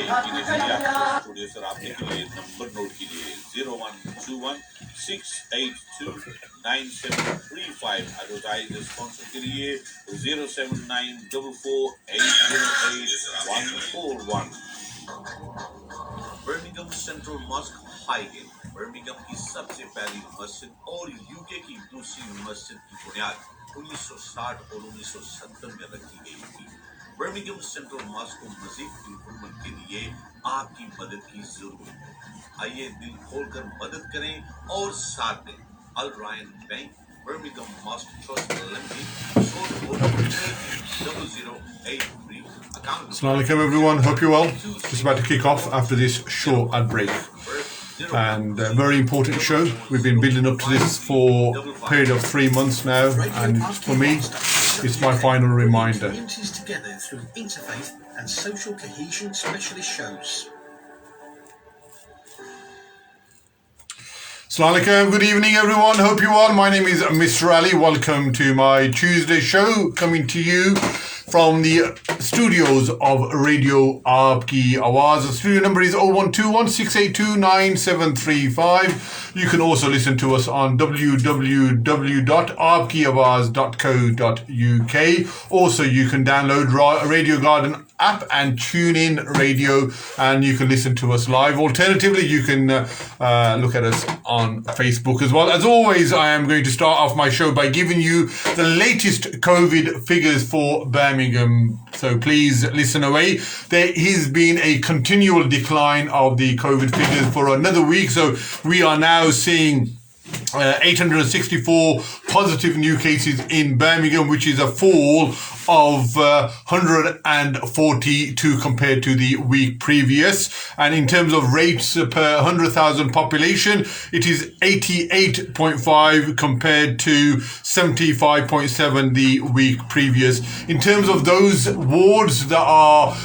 Studio sir आपके लिए number note कीजिए 0121682975 एडवर्टाइज स्पॉन्सर के लिए 07944808141 Birmingham central Musk Highgate Birmingham की सबसे पहली मस्जिद और यूके की दूसरी मस्जिद की बुनियाद 1960 और 1970 में रखी गई थी। बर्मिंघम सेंट्रल मॉस्क को मजीद इम्प्रूवमेंट के लिए आपकी मदद की जरूरत है। आइए दिल खोलकर मदद करें और साथ दें। Al Rayan Bank Birmingham Mosque Trust Limited sort code 0083 Assalamu alaikum everyone, hope you're well. Just about to kick off after this short ad break. And a very important show. We've been building up to this for a period of 3 months now, and for me, it's my final reminder. Communities together through interfaith and social cohesion specialist shows. Assalamu alaikum, good evening everyone, hope you're well. My name is Mr. Ali. Welcome to my Tuesday show, coming to you from the studios of Radio Aapki Awaaz. The studio number is 01216829735. You can also listen to us on www.aapkiawaaz.co.uk. Also, you can download Radio Garden app and tune in radio, and you can listen to us live. Alternatively, you can look at us on Facebook as well. As always, I am going to start off my show by giving you the latest COVID figures for Birmingham. So please listen away. There has been a continual decline of the COVID figures for another week. So we are now seeing 864 positive new cases in Birmingham, which is a fall of 142 compared to the week previous. And in terms of rates per 100,000 population, it is 88.5 compared to 75.7 the week previous. In terms of those wards that are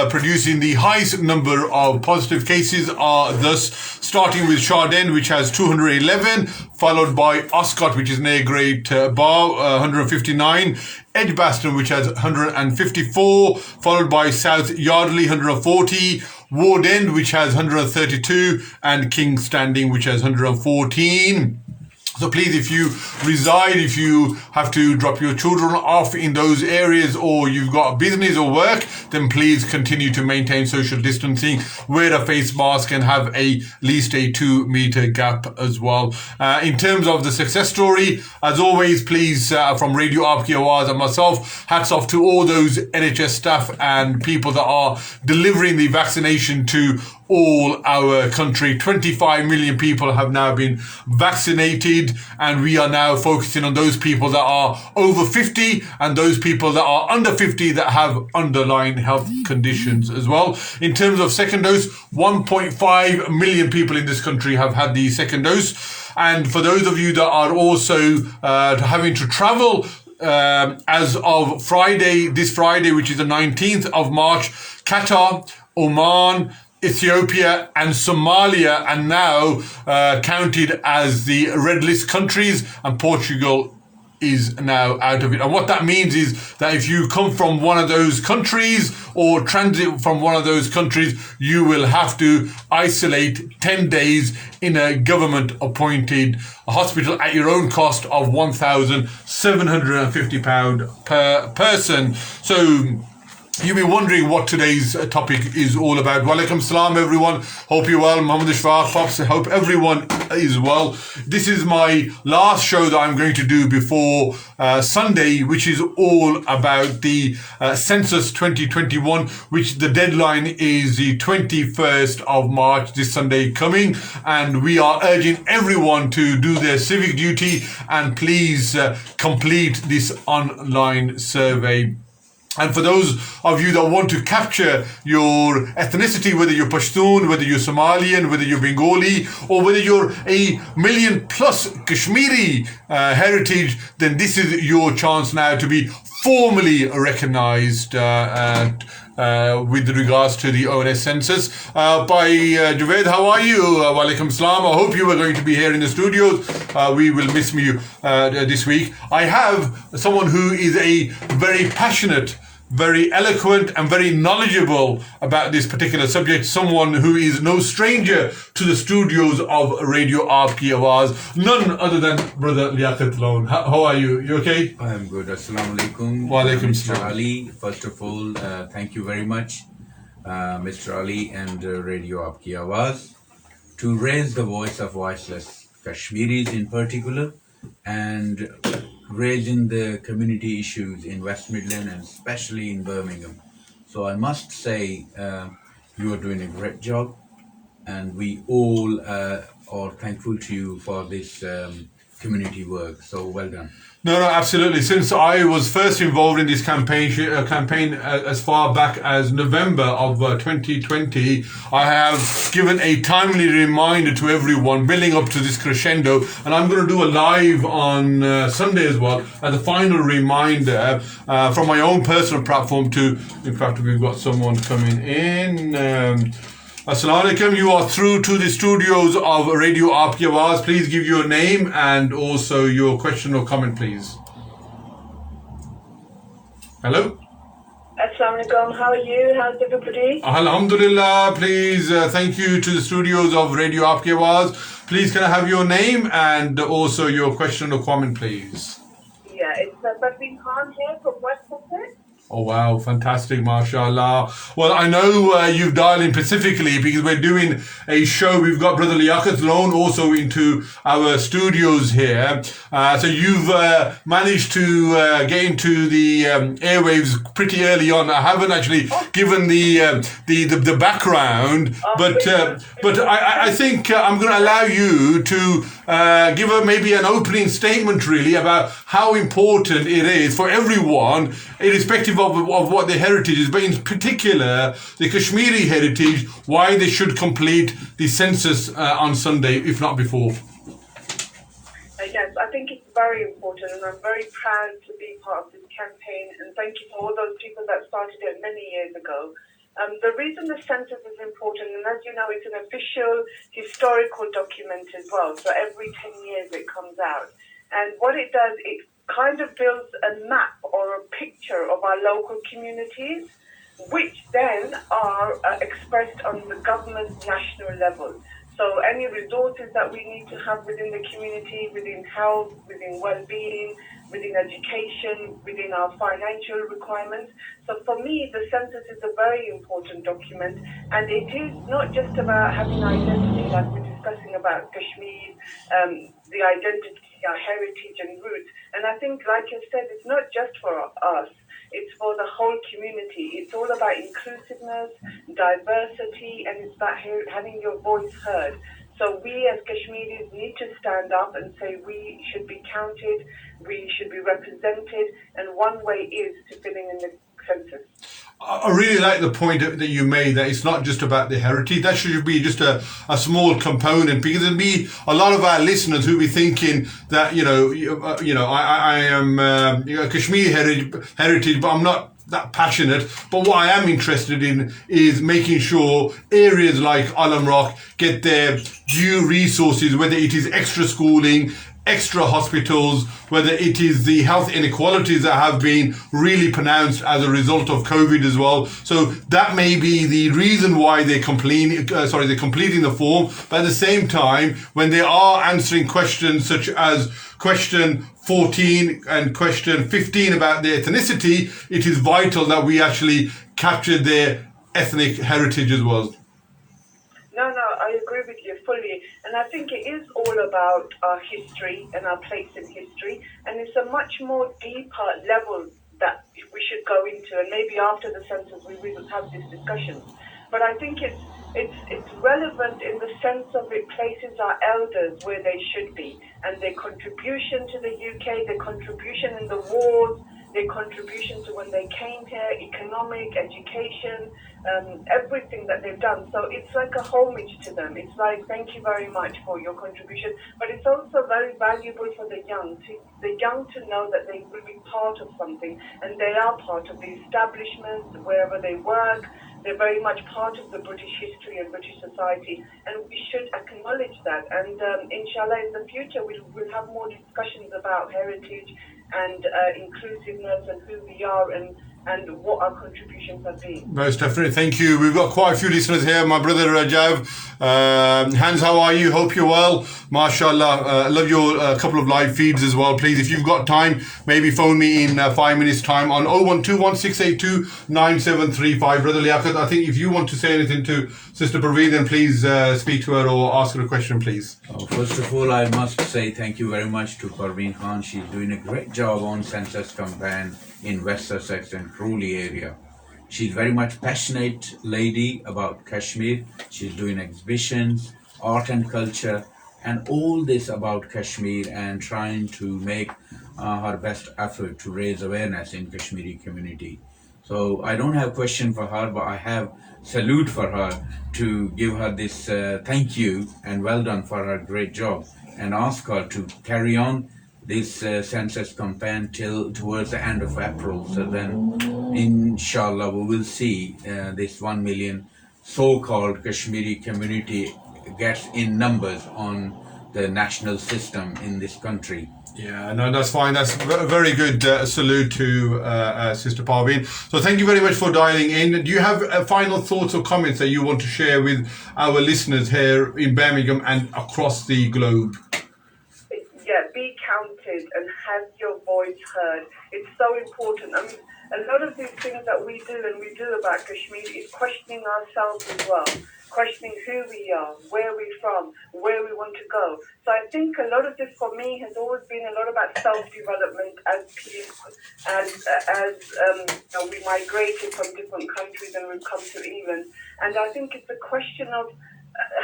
producing the highest number of positive cases are thus starting with Shardane, which has 211, followed by Oscott, which is near Great Bar, 159, Edgbaston, which has 154, followed by South Yardley, 140, Ward End, which has 132, and King Standing, which has 114. So please, if you reside, if you have to drop your children off in those areas, or you've got business or work, then please continue to maintain social distancing, wear a face mask, and have at least a 2-meter gap as well. In terms of the success story, as always, please, from Radio Aapki Awaaz and myself, hats off to all those NHS staff and people that are delivering the vaccination to all our country. 25 million people have now been vaccinated, and we are now focusing on those people that are over 50 and those people that are under 50 that have underlying health conditions as well. In terms of second dose, 1.5 million people in this country have had the second dose. And for those of you that are also having to travel, as of this Friday, which is the 19th of March, Qatar, Oman, Ethiopia and Somalia are now counted as the red list countries, and Portugal is now out of it. And what that means is that if you come from one of those countries or transit from one of those countries, you will have to isolate 10 days in a government appointed hospital at your own cost of £1,750 per person. So you'll be wondering what today's topic is all about. Walaikum salam everyone. Hope you're well. Muhammad Ishfaq, Pops. Hope everyone is well. This is my last show that I'm going to do before Sunday, which is all about the Census 2021, which the deadline is the 21st of March, this Sunday coming. And we are urging everyone to do their civic duty and please complete this online survey. And for those of you that want to capture your ethnicity, whether you're Pashtun, whether you're Somalian, whether you're Bengali, or whether you're a million plus Kashmiri heritage, then this is your chance now to be formally recognized with regards to the ONS census. By Javed, how are you? Walaikum salam. I hope you are going to be here in the studios. We will miss you this week. I have someone who is a very passionate very eloquent and very knowledgeable about this particular subject. Someone who is no stranger to the studios of Radio Aapki Awaaz, none other than Brother Liaqat Loan. How are you? You okay? I am good. Assalamu alaikum. Wa alaikum Mr. salam. Ali, first of all, thank you very much, Mr. Ali and Radio Aapki Awaaz, to raise the voice of voiceless Kashmiris in particular, and raising the community issues in West Midland and especially in Birmingham. So I must say, you are doing a great job, and we all are thankful to you for this community work. So well done. No, absolutely. Since I was first involved in this campaign as far back as November of 2020, I have given a timely reminder to everyone building up to this crescendo, and I'm going to do a live on Sunday as well as a final reminder from my own personal platform to, in fact, we've got someone coming in. Assalamu alaikum, you are through to the studios of Radio Aapki Awaaz. Please give your name and also your question or comment, please. Hello? Assalamu alaikum, how are you? How's everybody? Alhamdulillah, please, thank you to the studios of Radio Aapki Awaaz. Please, can I have your name and also your question or comment, please? Yeah, it's Parveen Khan here from West Sussex. Oh wow, fantastic, mashallah. Well, I know you've dialed in specifically because we're doing a show. We've got Brother Liaqat Loan also into our studios here. So you've managed to get into the airwaves pretty early on. I haven't actually given the background, but I think I'm going to allow you to give maybe an opening statement really about how important it is for everyone, irrespective of what their heritage is, but in particular the Kashmiri heritage, why they should complete the census on Sunday, if not before. Yes, I think it's very important, and I'm very proud to be part of this campaign, and thank you for all those people that started it many years ago. The reason the census is important, and as you know, it's an official historical document as well, so every 10 years it comes out. And what it does, it kind of builds a map or a picture of our local communities, which then are expressed on the government's national level. So any resources that we need to have within the community, within health, within well-being, within education, within our financial requirements. So for me, the census is a very important document, and it is not just about having identity, like we're discussing about Kashmir, the identity, our heritage and roots. And I think, like you said, it's not just for us, it's for the whole community. It's all about inclusiveness, diversity, and it's about having your voice heard. So we as Kashmiris need to stand up and say we should be counted, we should be represented, and one way is to filling in the census. I really like the point that you made, that it's not just about the heritage. That should be just a small component, because there'll be a lot of our listeners who be thinking that I am Kashmiri heritage, but I'm not that passionate. But what I am interested in is making sure areas like Alam Rock get their due resources, whether it is extra schooling, extra hospitals, whether it is the health inequalities that have been really pronounced as a result of COVID as well. So that may be the reason why they're completing the form. But at the same time, when they are answering questions such as question 14 and question 15 about their ethnicity, it is vital that we actually capture their ethnic heritage as well. No, I agree with you fully. And I think it is all about our history and our place in history. And it's a much more deeper level that we should go into. And maybe after the census, we will have these discussions. But I think it's relevant in the sense of it places our elders where they should be. And their contribution to the UK, their contribution in the wars, their contribution to when they came here, economic, education, everything that they've done. So it's like a homage to them. It's like, thank you very much for your contribution. But it's also very valuable for the young to know that they will be part of something, and they are part of the establishment, wherever they work. They're very much part of the British history and British society, and we should acknowledge that. And inshallah, in the future, we'll have more discussions about heritage and inclusiveness and who we are, and and what our contributions have been. Most definitely. Thank you. We've got quite a few listeners here. My brother Rajav. Hans, how are you? Hope you're well. MashaAllah. Love your couple of live feeds as well. Please, if you've got time, maybe phone me in 5 minutes time on 01216829735. Brother Liaqat, I think if you want to say anything to Sister Parveen, then please speak to her or ask her a question, please. First of all, I must say thank you very much to Parveen Khan. She's doing a great job on census campaign in West Sussex and Crawley area. She's very much passionate lady about Kashmir. She's doing exhibitions, art and culture, and all this about Kashmir and trying to make her best effort to raise awareness in Kashmiri community. So I don't have a question for her, but I have salute for her to give her this thank you and well done for her great job, and ask her to carry on this census campaign till towards the end of April. So then, inshallah, we will see this 1 million so-called Kashmiri community gets in numbers on the national system in this country. Yeah, no, that's fine. That's a very good salute to Sister Parveen. So thank you very much for dialing in. Do you have final thoughts or comments that you want to share with our listeners here in Birmingham and across the globe? Yeah, be counted and have your voice heard. It's so important. I mean, a lot of these things that we do about Kashmir is questioning ourselves as well, questioning who we are, where we're from, where we want to go. So I think a lot of this for me has always been a lot about self-development as we migrated from different countries and we've come to England. And I think it's a question of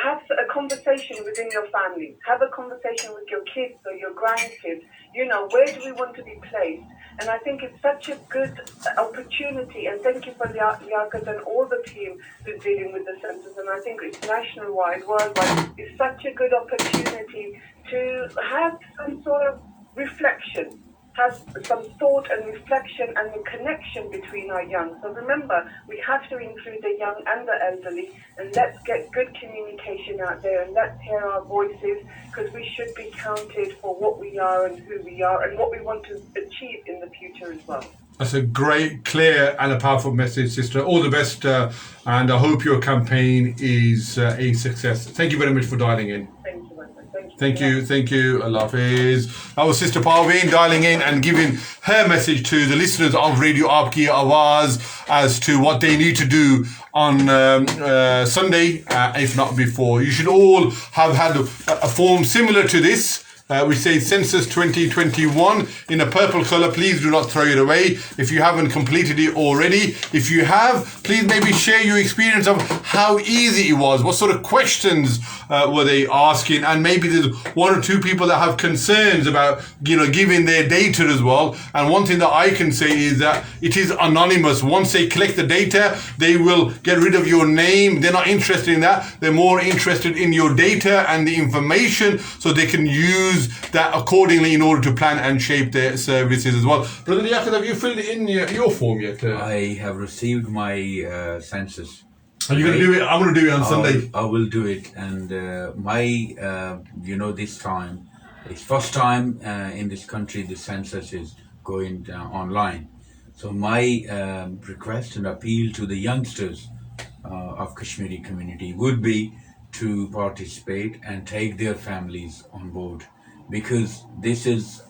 have a conversation within your family, have a conversation with your kids or your grandkids. You know, where do we want to be placed? And I think it's such a good opportunity, and thank you for Liaqat and all the team who's dealing with the census, and I think it's nationwide, worldwide. It's such a good opportunity to have some sort of reflection, have some thought and reflection and the connection between our young. So remember, we have to include the young and the elderly, and let's get good communication out there, and let's hear our voices, because we should be counted for what we are and who we are and what we want to achieve in the future as well. That's a great, clear and a powerful message, Sister. All the best, and I hope your campaign is a success. Thank you very much for dialing in. Thank you. Allah Hafiz. That was Sister Parveen dialing in and giving her message to the listeners of Radio Aapki Awaaz as to what they need to do on Sunday, if not before. You should all have had a form similar to this, which says Census 2021 in a purple color. Please do not throw it away if you haven't completed it already. If you have, please maybe share your experience of how easy it was, what sort of questions were they asking, and maybe there's one or two people that have concerns about giving their data as well. And one thing that I can say is that it is anonymous. Once they collect the data, they will get rid of your name. They're not interested in that. They're more interested in your data and the information, so they can use that accordingly in order to plan and shape their services as well. Brother Liaqat, have you filled in your form yet? I have received my census. Are you going to do it? I'm going to do it on Sunday. I will do it. And this time, it's first time in this country the census is going online. So my request and appeal to the youngsters of Kashmiri community would be to participate and take their families on board, because this is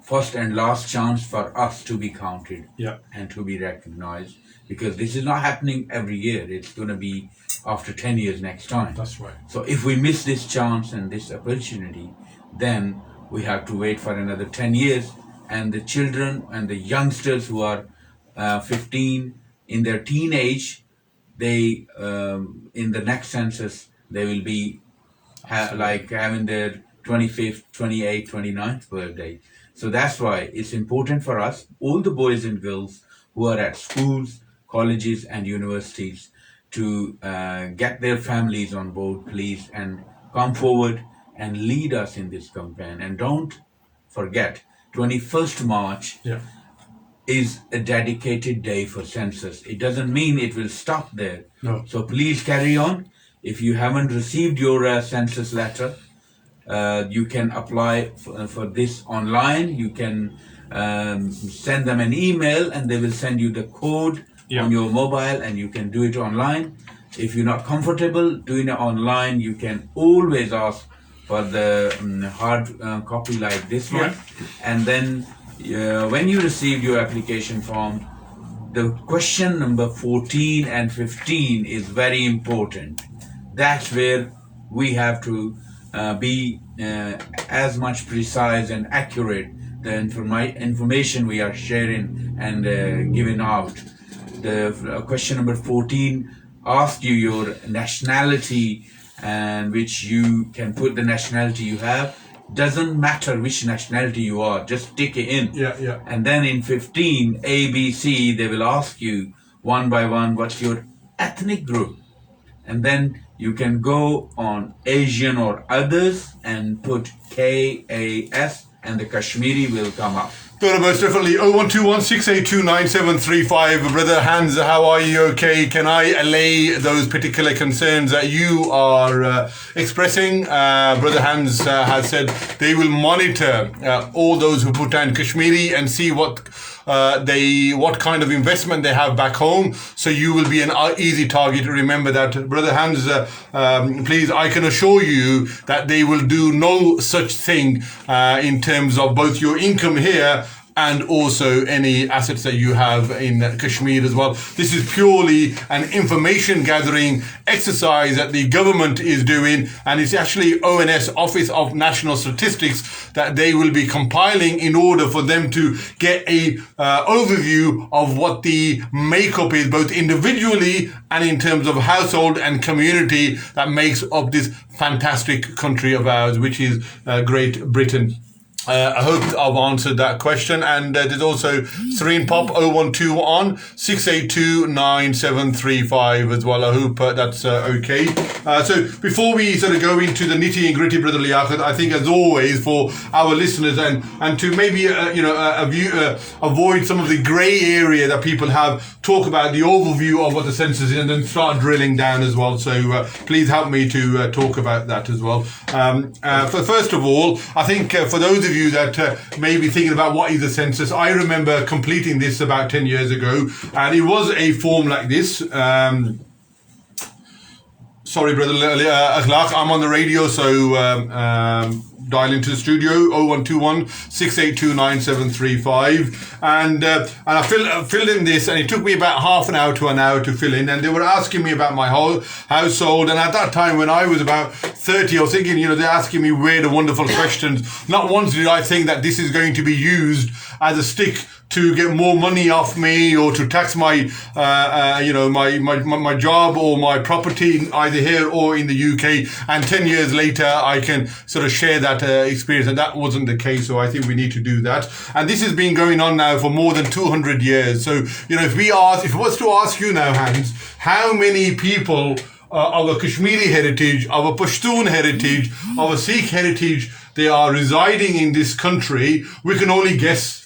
first and last chance for us to be counted and to be recognized, because this is not happening every year. It's going to be after 10 years next time. That's right. So if we miss this chance and this opportunity, then we have to wait for another 10 years, and the children and the youngsters who are 15 in their teenage, they in the next census they will be having their 25th, 28th, 29th birthday. So that's why it's important for us, all the boys and girls who are at schools, colleges and universities, to get their families on board, please, and come forward and lead us in this campaign. And don't forget, 21st March is a dedicated day for census. It doesn't mean it will stop there. No. So please carry on. If you haven't received your census letter, you can apply for this online. You can send them an email and they will send you the code on your mobile and you can do it online. If you're not comfortable doing it online, you can always ask for the hard copy like this one. And then when you receive your application form, the question number 14 and 15 is very important. That's where we have to be as much precise and accurate the information we are sharing and giving out. The question number 14 asks you your nationality, and which you can put the nationality you have. Doesn't matter which nationality you are, just tick it in. And then in 15, A, B, C, they will ask you one by one what's your ethnic group. And then you can go on Asian or others and put KAS and the Kashmiri will come up. Most definitely. 01216829735. Brother Hans, how are you? Okay, can I allay those particular concerns that you are expressing? Brother Hans has said they will monitor all those who put down Kashmiri and see what kind of investment they have back home. So you will be an easy target. Remember that, Brother Hans. Please, I can assure you that they will do no such thing in terms of both your income here and also any assets that you have in Kashmir as well. This is purely an information gathering exercise that the government is doing, and it's actually ONS, Office of National Statistics, that they will be compiling in order for them to get a overview of what the makeup is, both individually and in terms of household and community, that makes up this fantastic country of ours, which is Great Britain. I hope I've answered that question. And there's also Serene Pop 0121 682 9735 as well. I hope that's okay. So before we sort of go into the nitty and gritty, Brother Liaqat, I think as always for our listeners and to maybe avoid some of the grey area that people have, talk about the overview of what the census is and then start drilling down as well. So please help me to talk about that as well. First of all, I think for those of you that may be thinking about what is a census, I remember completing this about 10 years ago, and it was a form like this. Sorry, Brother Akhlaq, I'm on the radio, so dial into the studio 0121 682 9735, and I filled in this, and it took me about half an hour to an hour to fill in, and they were asking me about my whole household. And at that time, when I was about 30, I was thinking, they're asking me weird and wonderful questions. Not once did I think that this is going to be used as a stick to get more money off me or to tax my my job or my property either here or in the UK, and 10 years later I can sort of share that experience, and that wasn't the case. So I think we need to do that, and this has been going on now for more than 200 years. So if I was to ask you now, Hans, how many people of a Kashmiri heritage, of a Pashtun heritage, of a Sikh heritage, they are residing in this country, we can only guess.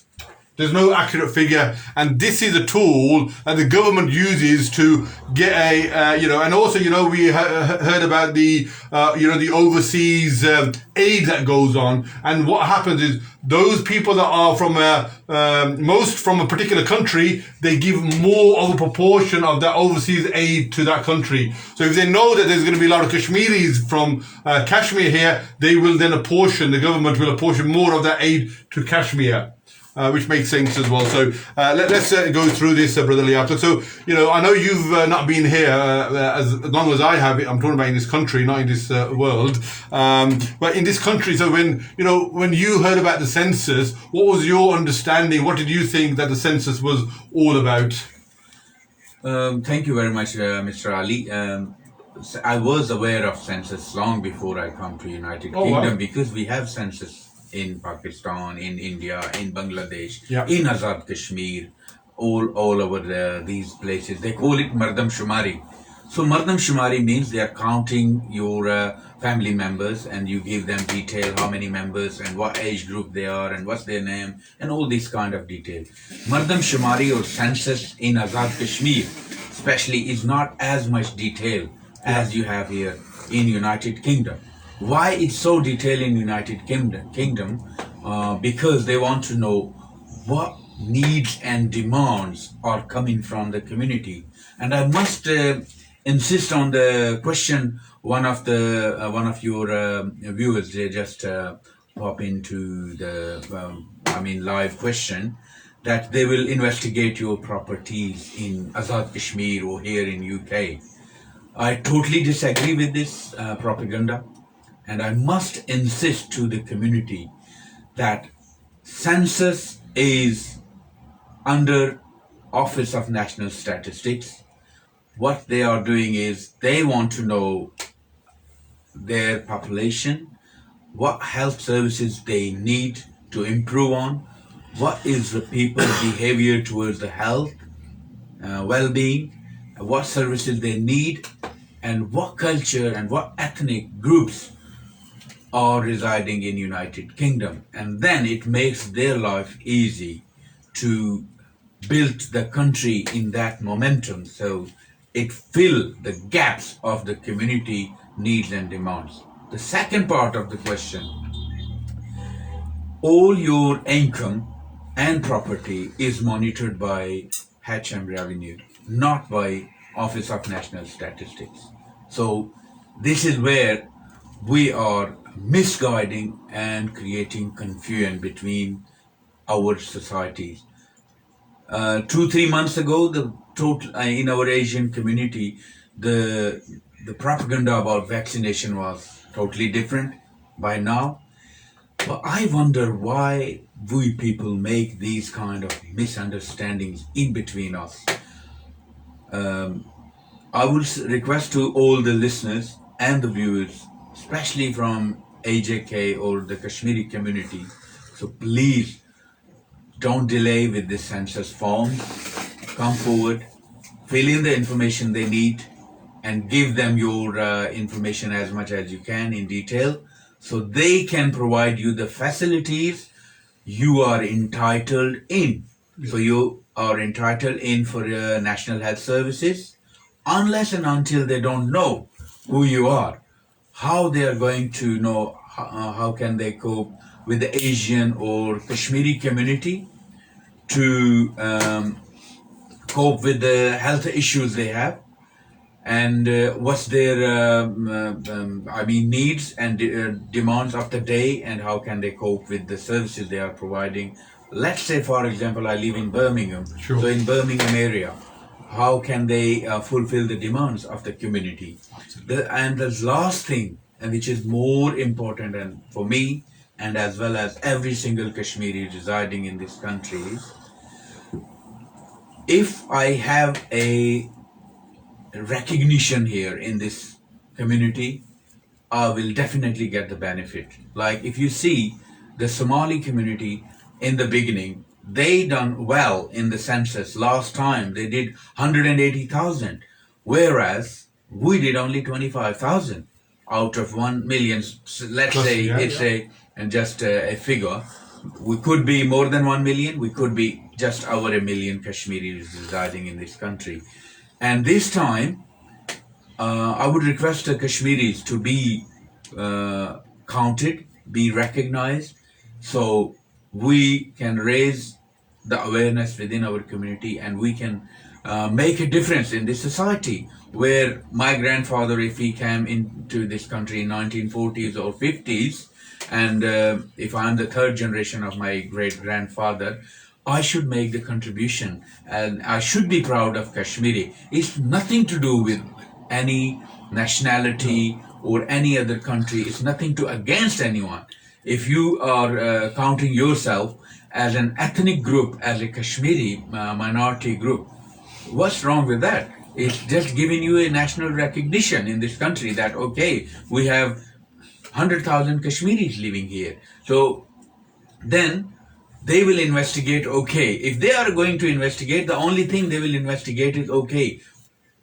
There's no accurate figure, and this is a tool that the government uses to get and also, we heard about the overseas aid that goes on, and what happens is those people that are from from a particular country, they give more of a proportion of that overseas aid to that country. So if they know that there's going to be a lot of Kashmiris from Kashmir here, they will then the government will apportion more of that aid to Kashmir. Which makes sense as well. So let's go through this, Brother Liaqat. So, I know you've not been here as long as I have. I'm talking about in this country, not in this world. But in this country, so when you heard about the census, what was your understanding? What did you think that the census was all about? Thank you very much, Mr. Ali. I was aware of census long before I come to United Kingdom, wow, because we have census in Pakistan, in India, in Bangladesh, in Azad Kashmir, all over these places. They call it Mardam Shumari. So Mardam Shumari means they are counting your family members, and you give them detail, how many members and what age group they are and what's their name and all these kind of detail. Mardam Shumari or census in Azad Kashmir especially is not as much detail as you have here in United Kingdom. Why it's so detailed in United Kingdom? Because they want to know what needs and demands are coming from the community. And I must insist on the question one of your viewers, they just pop into the live question, that they will investigate your properties in Azad Kashmir or here in UK. I totally disagree with this propaganda, and I must insist to the community that Census is under Office of National Statistics. What they are doing is they want to know their population, what health services they need to improve on, what is the people's behavior towards the health, well-being, what services they need, and what culture and what ethnic groups are residing in United Kingdom. And then it makes their life easy to build the country in that momentum, so it fill the gaps of the community needs and demands. The second part of the question, all your income and property is monitored by HM Revenue, not by Office of National Statistics. So this is where we are misguiding and creating confusion between our societies. 2-3 months ago, the total in our Asian community, the propaganda about vaccination was totally different by now. But I wonder why we people make these kind of misunderstandings in between us. I would request to all the listeners and the viewers, especially from AJK or the Kashmiri community, so please don't delay with this census form. Come forward, fill in the information they need, and give them your information as much as you can in detail, so they can provide you the facilities you are entitled in. So you are entitled in for national health services, unless and until they don't know who you are, how they are going to know, how can they cope with the Asian or Kashmiri community to cope with the health issues they have, and what's their needs and demands of the day, and how can they cope with the services they are providing. Let's say, for example, I live in Birmingham. Sure. So in Birmingham area, how can they fulfill the demands of the community? And the last thing, and which is more important, and for me and as well as every single Kashmiri residing in this country, is if I have a recognition here in this community, I will definitely get the benefit. Like if you see the Somali community in the beginning, they done well in the census. Last time they did 180,000, whereas we did only 25,000 out of 1 million. So let's say it's a figure. We could be more than 1 million. We could be just over 1 million Kashmiris residing in this country. And this time, I would request the Kashmiris to be counted, be recognized, so we can raise the awareness within our community, and we can make a difference in this society, where my grandfather, if he came into this country in 1940s or 50s, and if I'm the third generation of my great-grandfather, I should make the contribution, and I should be proud of Kashmiri. It's nothing to do with any nationality or any other country. It's nothing to against anyone. If you are counting yourself as an ethnic group, as a Kashmiri minority group, what's wrong with that? It's just giving you a national recognition in this country that, okay, we have 100,000 Kashmiris living here. So then they will investigate, okay, if they are going to investigate, the only thing they will investigate is, okay,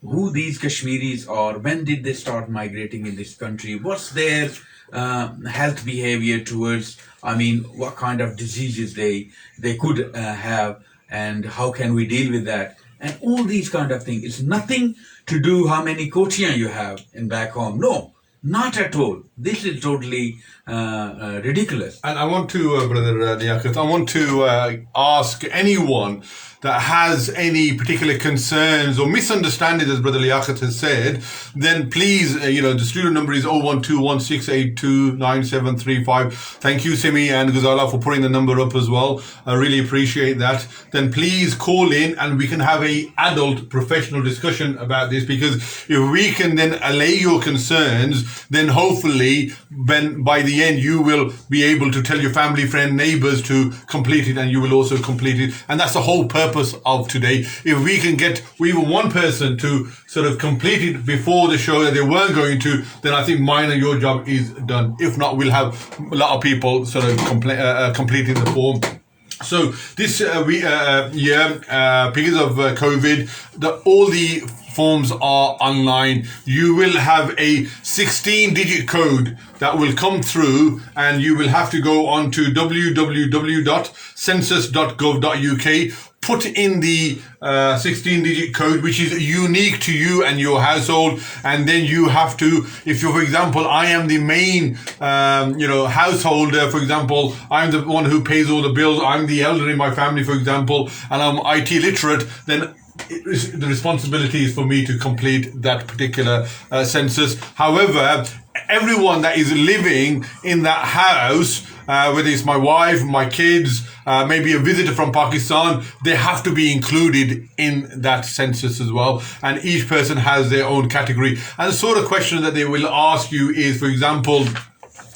who these Kashmiris are, when did they start migrating in this country, what's their health behavior towards, what kind of diseases they could have, and how can we deal with that, and all these kind of things. It's nothing to do how many kochiyan you have in back home. No, Not at all. This is totally ridiculous. And I want to, Brother Liaqat, I want to ask anyone that has any particular concerns or misunderstandings, as Brother Liaqat has said, then please, the studio number is 01216829735. Thank you, Simi and Ghazala, for putting the number up as well. I really appreciate that. Then please call in and we can have a adult professional discussion about this, because if we can then allay your concerns, then hopefully by the end you will be able to tell your family, friend, neighbors to complete it, and you will also complete it. And that's the whole purpose of today. If we can get even one person to sort of complete it before the show that they weren't going to, then I think mine and your job is done. If not, we'll have a lot of people sort of completing the form. So this year, because of COVID, all the forms are online. You will have a 16-digit code that will come through, and you will have to go on to www.census.gov.uk, put in the 16-digit code, which is unique to you and your household, and then you have to, if you, for example, I am the main, householder, for example, I'm the one who pays all the bills, I'm the elder in my family, for example, and I'm IT literate, then the responsibility is for me to complete that particular census. However, everyone that is living in that house, whether it's my wife, my kids, maybe a visitor from Pakistan, they have to be included in that census as well. And each person has their own category. And the sort of question that they will ask you is, for example,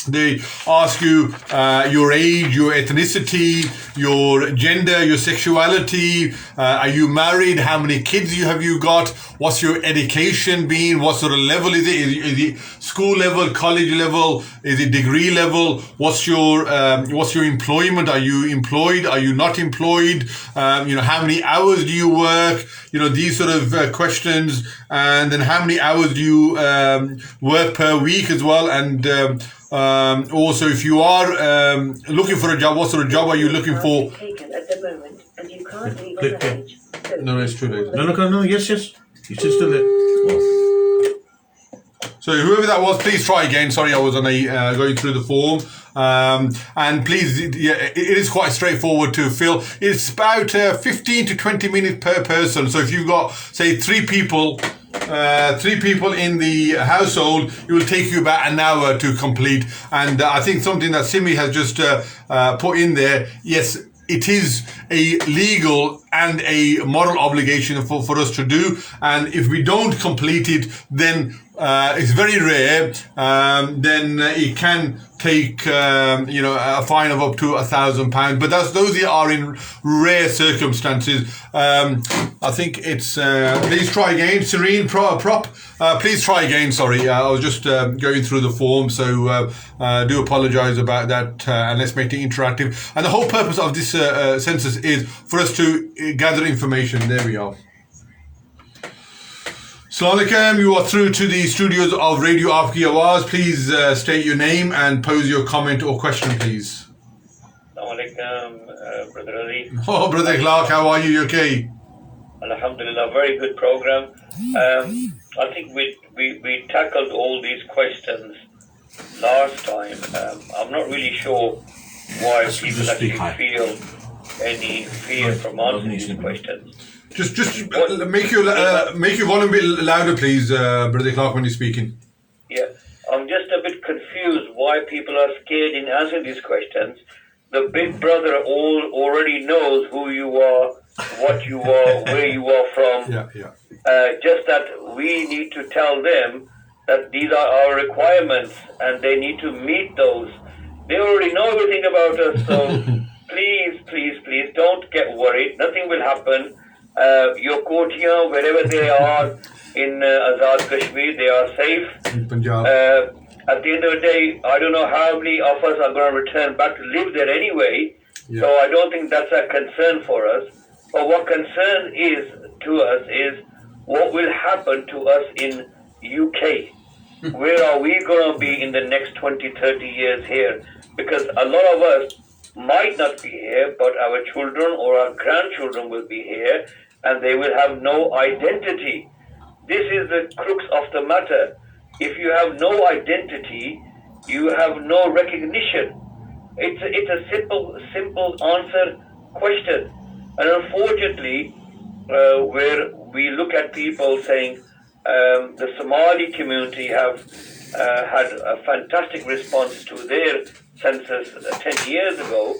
they ask you your age, your ethnicity, your gender, your sexuality. Are you married? How many kids have you got? What's your education been? What sort of level is it? Is it school level, college level? Is it degree level? What's your employment? Are you employed? Are you not employed? How many hours do you work? These sort of questions. And then how many hours do you work per week as well? And also, if you are looking for a job, what sort of job are you looking for? No, it's too late. No, yes. It's still there. Oh. So whoever that was, please try again. Sorry, I was on going through the form. And please, it is quite straightforward to fill. It's about 15 to 20 minutes per person. So if you've got, say, three people in the household, it will take you about an hour to complete. And I think something that Simi has just put in there, yes, it is a legal and a moral obligation for us to do. And if we don't complete it, then it's very rare. Then it can take a fine of up to £1,000, but those are in rare circumstances. I think it's please try again, Serene Prop. Please try again. Sorry, I was just going through the form, so do apologise about that. And let's make it interactive. And the whole purpose of this census is for us to gather information. There we are. Assalamu alaikum, you are through to the studios of Radio Aapki Awaaz. Please state your name and pose your comment or question, please. Assalamu alaikum, Brother Ali. Oh, Brother Clark, how are you? You okay? Alhamdulillah, very good program. I think we tackled all these questions last time. I'm not really sure why people actually feel any fear from answering these questions. Just make your volume a bit louder, please, Brother Clark, when you're speaking. Yeah, I'm just a bit confused why people are scared in answering these questions. The Big Brother already knows who you are, what you are, where you are from. Yeah. Just that we need to tell them that these are our requirements and they need to meet those. They already know everything about us, so please don't get worried. Nothing will happen. Your Kotiyan, wherever they are in Azad Kashmir, they are safe. In Punjab. At the end of the day, I don't know how many of us are going to return back to live there anyway. Yeah. So I don't think that's a concern for us. But what concern is to us is what will happen to us in UK. Where are we going to be in the next 20, 30 years here? Because a lot of us might not be here, but our children or our grandchildren will be here, and they will have no identity. This is the crux of the matter. if you have no identity, you have no recognition. It's a simple answer question. And unfortunately, where we look at people saying the Somali community have had a fantastic response to their census 10 years ago,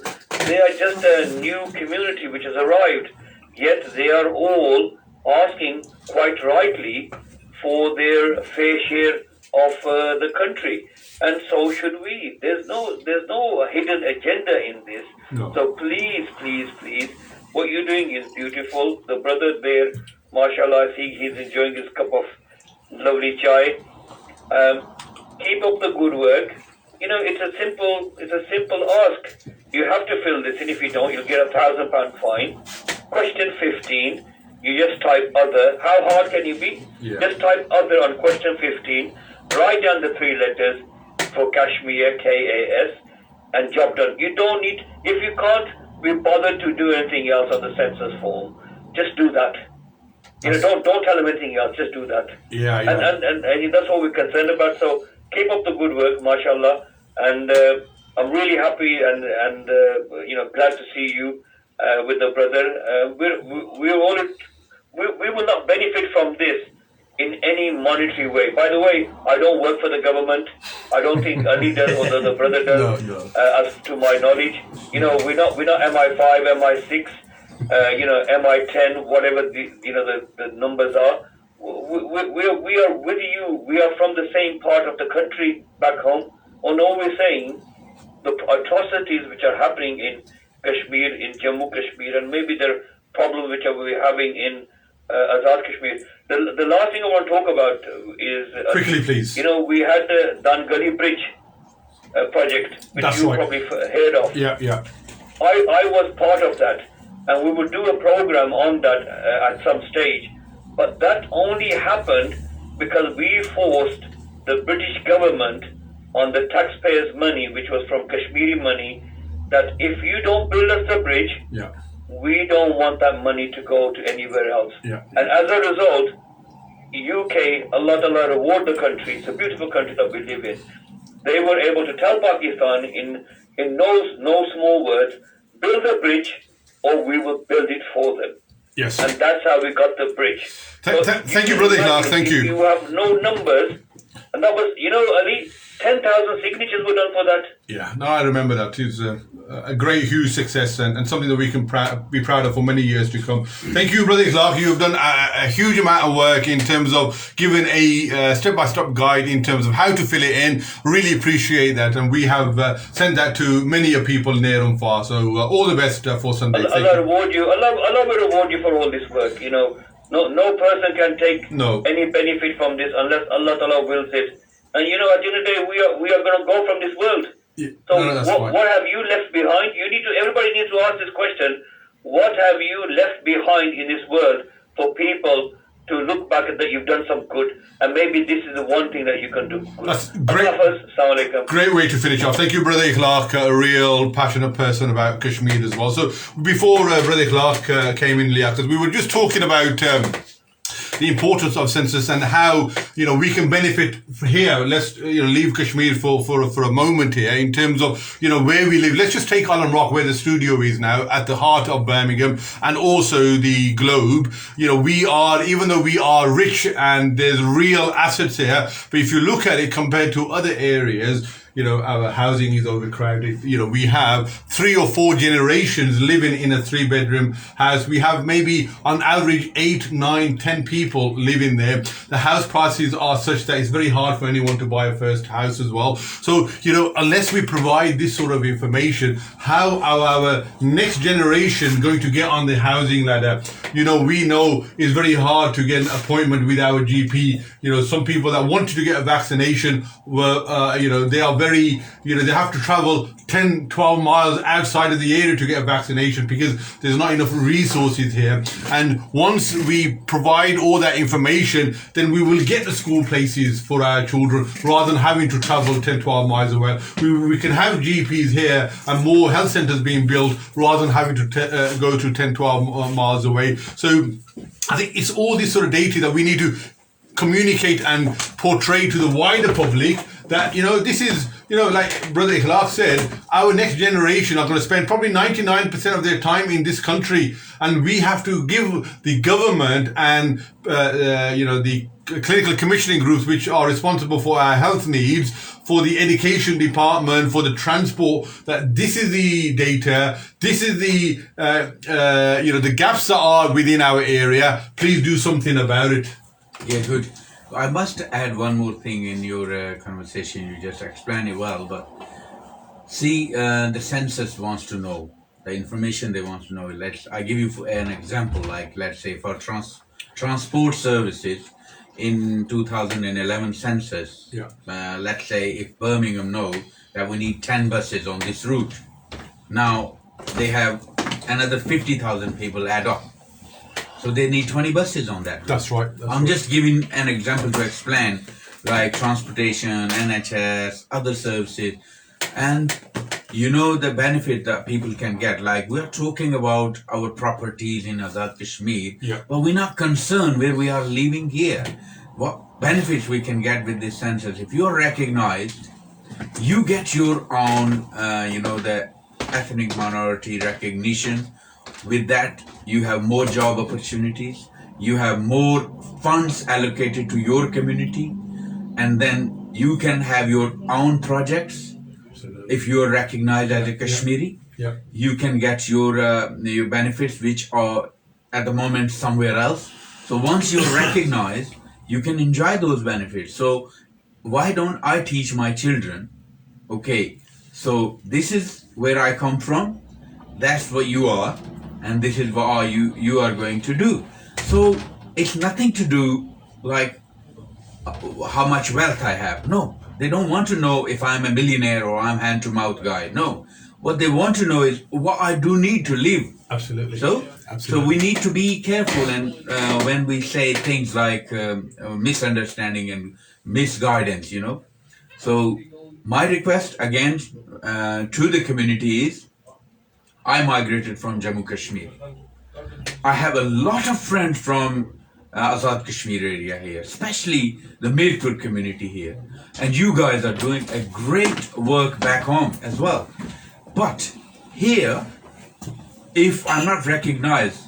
they are just a new community which has arrived, yet they are all asking quite rightly for their fair share of the country, and so should we. There's no hidden agenda in this. No. So please, what you're doing is beautiful. The brother there, mashallah, I see he's enjoying his cup of lovely chai. Keep up the good work. It's a simple ask. You have to fill this in. If you don't, you'll get a £1,000 fine. Question 15. You just type other. How hard can you be? Yeah. Just type other on question 15. Write down the 3 letters for Kashmir, K-A-S, and job done. You don't need, if you can't be bothered to do anything else on the census form, just do that. Don't tell them anything else, just do that. Yeah. And that's what we're concerned about. So keep up the good work, mashallah. And I'm really happy and glad to see you with the brother. We will not benefit from this in any monetary way. By the way, I don't work for the government. I don't think Ali does or the brother does. No. As to my knowledge, we're not MI5, MI6, MI10, whatever the numbers are. We are with you. We are from the same part of the country back home. And all we're saying, the atrocities which are happening in Kashmir, in Jammu Kashmir, and maybe the problems which we're having in Azad Kashmir. The last thing I want to talk about is... Quickly, please. We had the Dangali Bridge project, which That's you right. probably heard of. Yeah. I was part of that, and we would do a program on that at some stage. But that only happened because we forced the British government on the taxpayers' money, which was from Kashmiri money, that if you don't build us the bridge, Yeah. we don't want that money to go to anywhere else. Yeah. And as a result, UK, Allah reward the country. It's a beautiful country that we live in. They were able to tell Pakistan in no small words, build a bridge or we will build it for them. Yes. And that's how we got the bridge. Thank you, Brother Ikhlas. Thank you. You have no numbers. And that was, Ali, 10,000 signatures were done for that. Yeah, no, I remember that. It's a great, huge success and something that we can be proud of for many years to come. Thank you, Brother Ikhlas. You have done a huge amount of work in terms of giving a step-by-step guide in terms of how to fill it in. Really appreciate that. And we have sent that to many people near and far. So all the best for Sunday. Allah reward you. Allah will reward you for all this work. No person can take any benefit from this unless Allah Ta'ala wills it. And at the end of the day, we are going to go from this world. Yeah. So what have you left behind? Everybody needs to ask this question. What have you left behind in this world for people to look back at that you've done some good, and maybe this is the one thing that you can do. That's great. Assalamu alaikum. Great way to finish off. Thank you, Brother Ikhlas, a real passionate person about Kashmir as well. So before Brother Ikhlas came in, Liaqat, we were just talking about the importance of census and how we can benefit here. Let's leave Kashmir for a moment here in terms of where we live. Let's just take Allen Rock, where the studio is now, at the heart of Birmingham, and also the Globe. We are, even though we are rich and there's real assets here, but if you look at it compared to other areas, our housing is overcrowded. We have 3 or 4 generations living in a 3-bedroom house. We have maybe on average 8, 9, 10 people living there. The house prices are such that it's very hard for anyone to buy a first house as well. So, unless we provide this sort of information, how are our next generation going to get on the housing ladder? We know it's very hard to get an appointment with our GP. Some people that wanted to get a vaccination were, they are very, they have to travel 10, 12 miles outside of the area to get a vaccination because there's not enough resources here. And once we provide all that information, then we will get the school places for our children rather than having to travel 10, 12 miles away. We can have GPs here and more health centers being built rather than having to go to 10, 12 miles away. So I think it's all this sort of data that we need to communicate and portray to the wider public that, this is, like Brother Ikhlas said, our next generation are going to spend probably 99% of their time in this country. And we have to give the government and, the clinical commissioning groups, which are responsible for our health needs, for the education department, for the transport, that this is the data, this is the, the gaps that are within our area. Please do something about it. Yeah, good. I must add one more thing in your conversation. You just explained it well, but see, the census wants to know the information they want to know. I give you an example. Like, let's say for transport services in 2011 census. Let's say if Birmingham know that we need 10 buses on this route, now they have another 50,000 people add up. So they need 20 buses on that route. That's right. I'm just giving an example to explain, like transportation, NHS, other services, and the benefit that people can get. Like, we're talking about our properties in Azad Kashmir, but we're not concerned where we are living here. What benefits we can get with this census? If you're recognized, you get your own, the ethnic minority recognition. With that, you have more job opportunities, you have more funds allocated to your community, and then you can have your own projects. If you are recognized as a Kashmiri, you can get your benefits, which are at the moment somewhere else. So once you're recognized, you can enjoy those benefits. So why don't I teach my children, okay, so this is where I come from, that's what you are, and this is what you are going to do. So it's nothing to do like how much wealth I have. No, they don't want to know if I'm a millionaire or I'm hand-to-mouth guy. No, what they want to know is what I do need to live. Absolutely. So we need to be careful, and when we say things like misunderstanding and misguidance, So my request again to the community is, I migrated from Jammu Kashmir. I have a lot of friends from Azad Kashmir area here, especially the Mirpur community here. And you guys are doing a great work back home as well. But here, if I'm not recognized,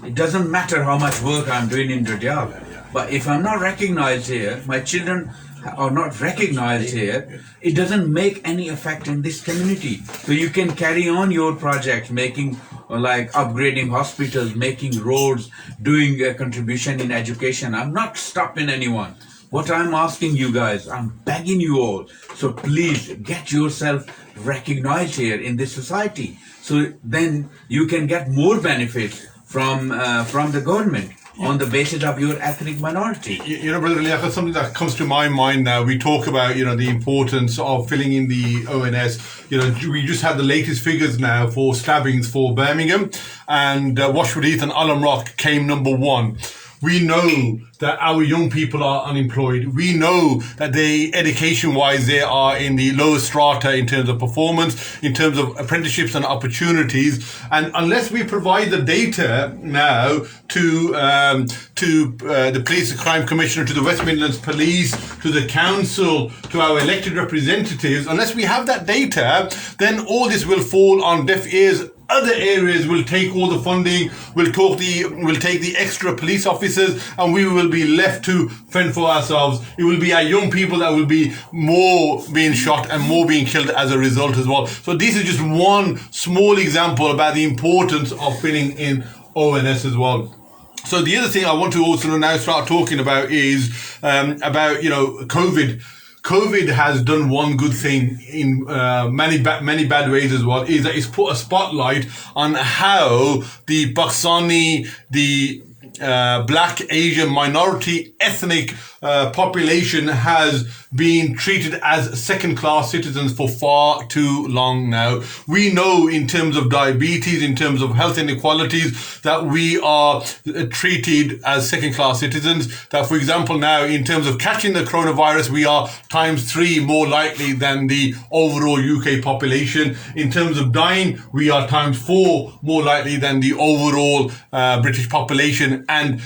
it doesn't matter how much work I'm doing in Riyadh. But if I'm not recognized here, my children are not recognized here, it doesn't make any effect in this community. So you can carry on your projects, making like upgrading hospitals, making roads, doing a contribution in education. I'm not stopping anyone. What I'm asking you guys, I'm begging you all, so please get yourself recognized here in this society. So then you can get more benefits from the government on the basis of your ethnic minority. Brother Liaqat, something that comes to my mind now, we talk about, the importance of filling in the ONS. We just had the latest figures now for stabbings for Birmingham, and Washwood Heath and Alam Rock came number 1. We know that our young people are unemployed. We know that they, education-wise, they are in the lowest strata in terms of performance, in terms of apprenticeships and opportunities. And unless we provide the data now to the Police and Crime Commissioner, to the West Midlands Police, to the council, to our elected representatives, unless we have that data, then all this will fall on deaf ears. Other areas will take all the funding, will take the extra police officers, and we will be left to fend for ourselves. It will be our young people that will be more being shot and more being killed as a result as well. So this is just one small example about the importance of filling in ONS as well. So the other thing I want to also now start talking about is about COVID. COVID has done one good thing in many bad ways as well, is that it's put a spotlight on how the Pakistani, the black, Asian, minority, ethnic population has been treated as second-class citizens for far too long now. We know in terms of diabetes, in terms of health inequalities, that we are treated as second-class citizens. That, for example, now in terms of catching the coronavirus, we are ×3 more likely than the overall UK population. In terms of dying, we are ×4 more likely than the overall British population. And,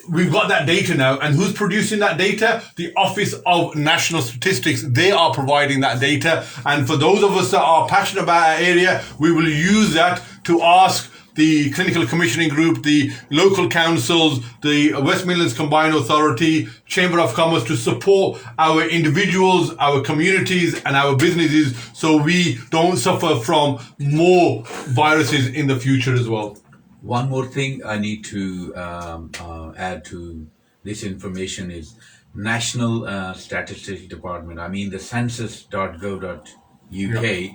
we've got that data now, and who's producing that data? The Office of National Statistics. They are providing that data, and for those of us that are passionate about our area, we will use that to ask the Clinical Commissioning Group, the local councils, the West Midlands Combined Authority, Chamber of Commerce to support our individuals, our communities and our businesses so we don't suffer from more viruses in the future as well. One more thing I need to add to this information is National Statistics Department, I mean the census.gov.uk,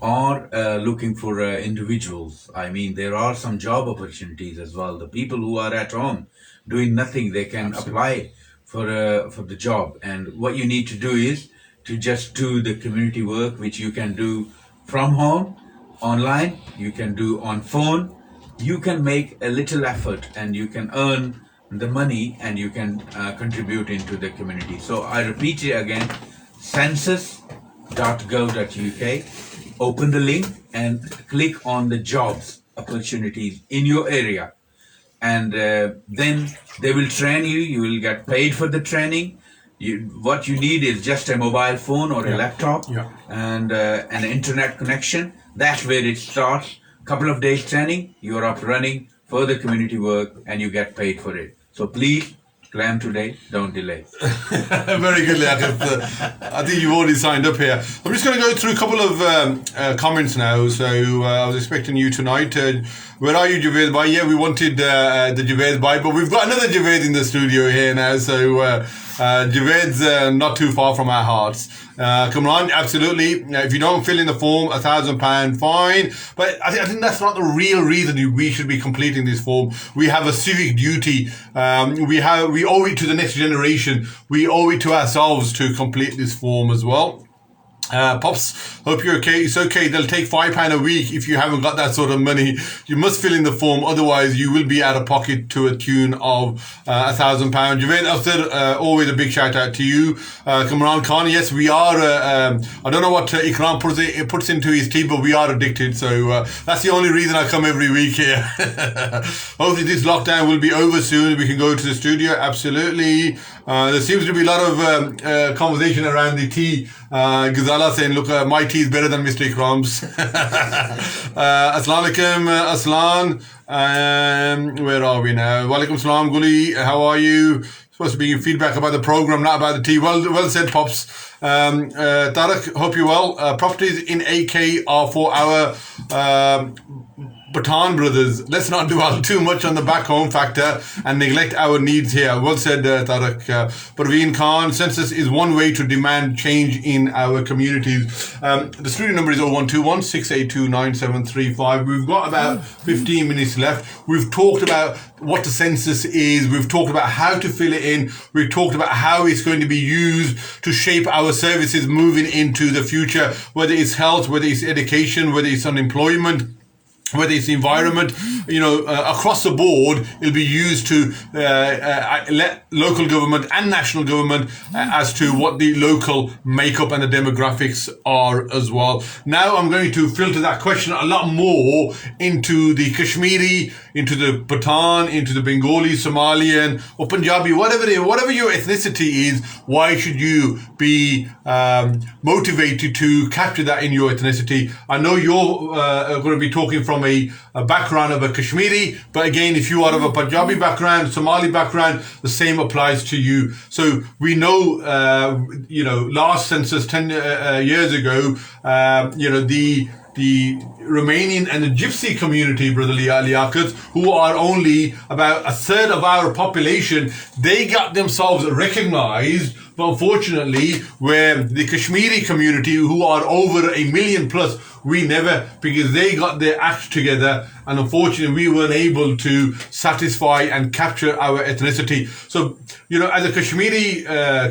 are looking for individuals. I mean, there are some job opportunities as well. The people who are at home doing nothing, they can apply for the job. And what you need to do is to just do the community work, which you can do from home, online, you can do on phone. You can make a little effort and you can earn the money and you can contribute into the community. So I repeat it again, census.gov.uk. Open the link and click on the jobs opportunities in your area, and then they will train you. You will get paid for the training. What you need is just a mobile phone or a laptop and an internet connection. That's where it starts. Couple of days training, you are up running for the community work and you get paid for it. So please claim today, don't delay. Very good, Liaqat. I think you've already signed up here. I'm just going to go through a couple of comments now. So I was expecting you tonight. Where are you, Javed Bhai? Yeah, we wanted the Javed Bhai, but we've got another Javed in the studio here now. So Javed's not too far from our hearts. Kamran, absolutely. If you don't fill in the form, £1,000, fine. But I think that's not the real reason we should be completing this form. We have a civic duty. We owe it to the next generation. We owe it to ourselves to complete this form as well. Pops, hope you're okay. It's okay. They'll take £5 a week if you haven't got that sort of money. You must fill in the form, otherwise you will be out of pocket to a tune of £1,000. Javed After, always a big shout out to you. Kamran Khan, yes, we are. I don't know what Ikram puts into his tea, but we are addicted. So that's the only reason I come every week here. Hopefully this lockdown will be over soon. We can go to the studio. Absolutely. There seems to be a lot of conversation around the tea. Ghazala saying, look, my tea is better than Mr. Ikram's. Assalamu alaikum, Aslan. Where are we now? Walaikum salam, Guli. How are you? Supposed to be giving feedback about the program, not about the tea. Well said, Pops. Tariq, hope you're well. Properties in AK are for our Pathan brothers. Let's not do too much on the back home factor and neglect our needs here. Well said, Tariq. Parveen Khan, census is one way to demand change in our communities. The studio number is 0121 682 9735. We've got about 15 minutes left. We've talked about what the census is. We've talked about how to fill it in. We've talked about how it's going to be used to shape our services moving into the future, whether it's health, whether it's education, whether it's unemployment, whether it's the environment, across the board, it'll be used to let local government and national government as to what the local makeup and the demographics are as well. Now I'm going to filter that question a lot more into the Kashmiri, into the Pathan, into the Bengali, Somalian, or Punjabi, whatever your ethnicity is. Why should you be motivated to capture that in your ethnicity? I know you're going to be talking from a background of a Kashmiri, but again, if you are of a Punjabi background, Somali background, the same applies to you. So we know, last census 10 years ago, the Romanian and the Gypsy community, Brother Liaqat, who are only about a third of our population, they got themselves recognized. But unfortunately, where the Kashmiri community, who are over 1 million plus, we never, because they got their act together, and unfortunately we weren't able to satisfy and capture our ethnicity. So, as a Kashmiri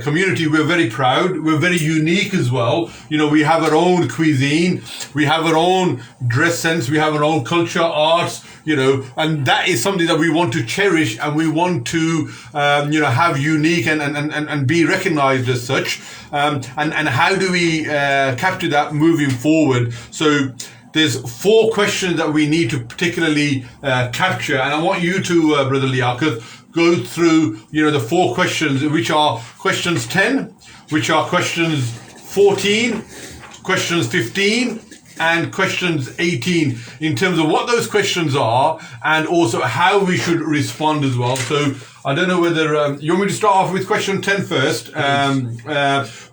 community, we're very proud. We're very unique as well. We have our own cuisine. We have our own dress sense. We have our own culture, arts, and that is something that we want to cherish, and we want to, have unique and be recognized as such. And how do we capture that moving forward? So there's 4 questions that we need to particularly capture, and I want you to, Brother Liaqat, go through, the 4 questions, which are questions 10, which are questions 14, questions 15, and questions 18, in terms of what those questions are and also how we should respond as well. So I don't know whether you want me to start off with question 10 first,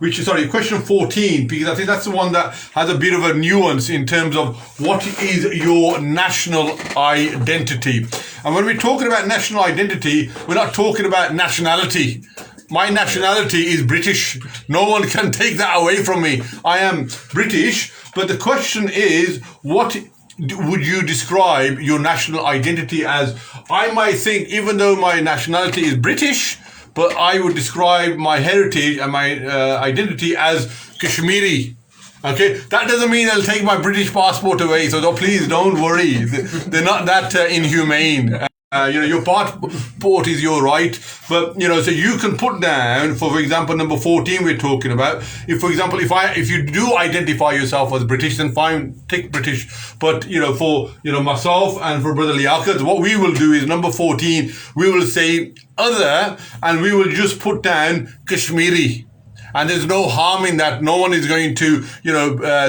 which is, question 14, because I think that's the one that has a bit of a nuance in terms of what is your national identity. And when we're talking about national identity, we're not talking about nationality. My nationality is British. No one can take that away from me. I am British, but the question is, what would you describe your national identity as? I might think, even though my nationality is British, but I would describe my heritage and my identity as Kashmiri. Okay, that doesn't mean I'll take my British passport away, so please don't worry. They're not that inhumane. Your passport is your right, but so you can put down, for example, number 14 we're talking about. If, for example, if you do identify yourself as British, then fine, take British. But for myself and for Brother Liaqat, what we will do is number 14, we will say other, and we will just put down Kashmiri. And there's no harm in that. No one is going to,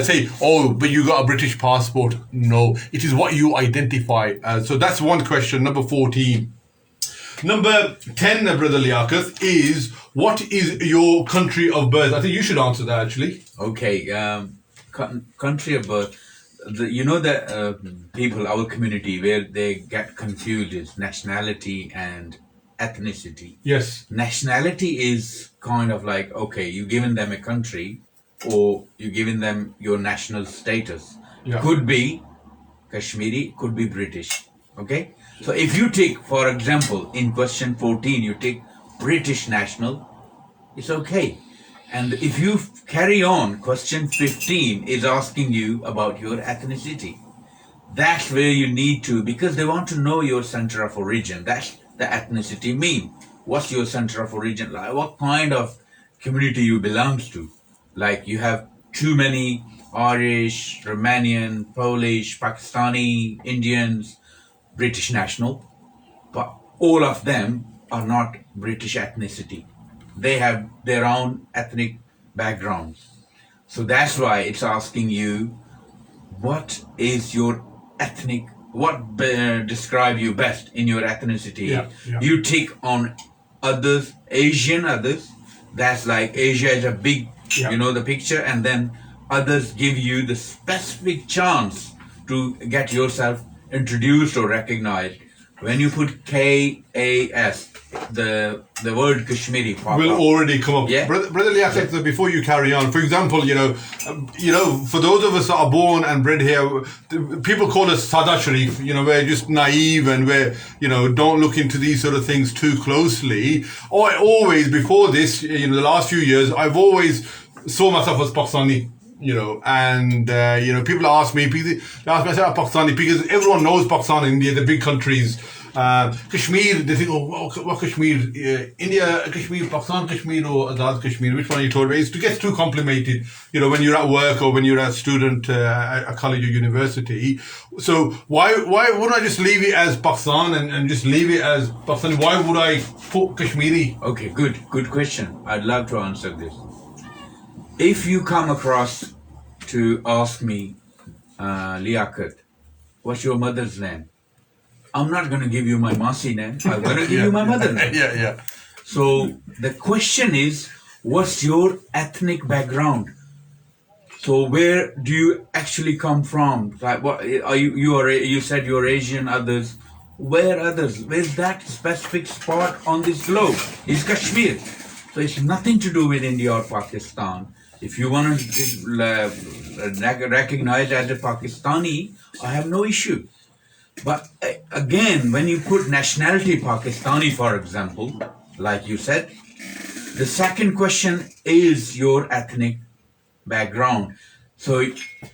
say, oh, but you got a British passport. No, it is what you identify as. So that's one question, number 14. Number 10, Brother Liaqat, is what is your country of birth? I think you should answer that, actually. Okay, country of birth. The people, our community, where they get confused is nationality and ethnicity. Yes. Nationality is kind of like, okay, you've given them a country or you've given them your national status. Yeah. Could be Kashmiri, could be British. Okay? So if you take, for example, in question 14, you take British national, it's okay. And if you carry on, question 15 is asking you about your ethnicity. That's where you need to, because they want to know your center of origin. That's the ethnicity mean. What's your center of origin? Like what kind of community you belongs to? Like you have too many Irish, Romanian, Polish, Pakistani, Indians, British national, but all of them are not British ethnicity. They have their own ethnic backgrounds. So that's why it's asking you, what is your ethnic, what describe you best in your ethnicity? Yeah. You tick on others, Asian others. That's like Asia is a big, the picture, and then others give you the specific chance to get yourself introduced or recognized. When you put KAS, the word Kashmiri pop will up. already come up. Yeah. Brother Liaqat, before you carry on, for example, for those of us that are born and bred here, people call us Sada Sharif, we're just naive and we're, don't look into these sort of things too closely. I always, before this, the last few years, I've always saw myself as Pakistani. People ask me, they ask me, I say, Pakistani, because everyone knows Pakistan, India, the big countries. Kashmir, they think, what Kashmir? India, Kashmir, Pakistan, Kashmir, or Azad Kashmir? Which one are you told? It's to get too complicated, when you're at work or when you're a student at a college or university. So why wouldn't I just leave it as Pakistan and just leave it as Pakistan? Why would I put Kashmiri? Okay, good question. I'd love to answer this. If you come across to ask me, Liaqat, what's your mother's name? I'm not going to give you my Masi name. I'm going to give you my mother name. Yeah. So the question is, what's your ethnic background? So where do you actually come from? Like, what are you? You said you're Asian. Others, where others? Where's that specific spot on this globe? It's Kashmir. So it's nothing to do with India or Pakistan. If you want to recognize as a Pakistani, I have no issue. But again, when you put nationality Pakistani, for example, like you said, the second question is your ethnic background. So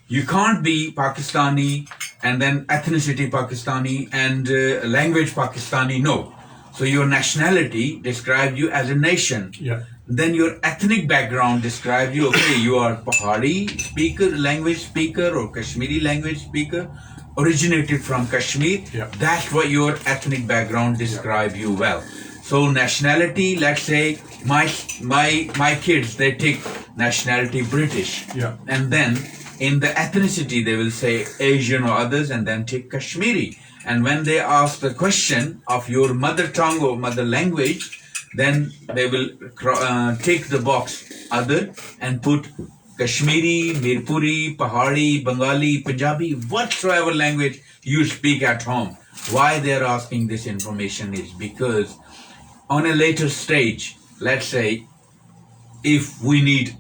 you can't be Pakistani and then ethnicity Pakistani and language Pakistani, no. So your nationality describes you as a nation. Yeah. Then your ethnic background describes you, okay, you are Pahari language speaker or Kashmiri language speaker, originated from Kashmir. Yeah. That's what your ethnic background describes you well. So nationality, let's say my kids, they take nationality British. Yeah. And then in the ethnicity, they will say Asian or others, and then take Kashmiri. And when they ask the question of your mother tongue or mother language, then they will take the box other and put Kashmiri, Mirpuri, Pahari, Bengali, Punjabi, whatsoever language you speak at home. Why they're asking this information is because on a later stage, let's say, if we need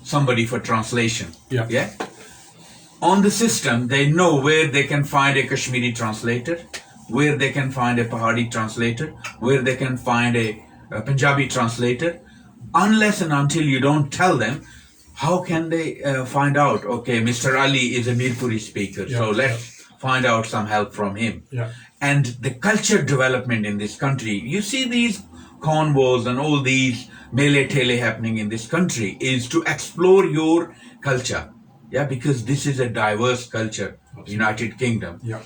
somebody for translation, Yeah. on the system, they know where they can find a Kashmiri translator, where they can find a Pahari translator, where they can find a Punjabi translator. Unless and until you don't tell them, how can they find out, okay, Mr. Ali is a Mirpuri speaker, so let's find out some help from him. Yeah. And the culture development in this country, you see these convos and all these mele-tele happening in this country is to explore your culture. Yeah, because this is a diverse culture, United Kingdom. Yeah.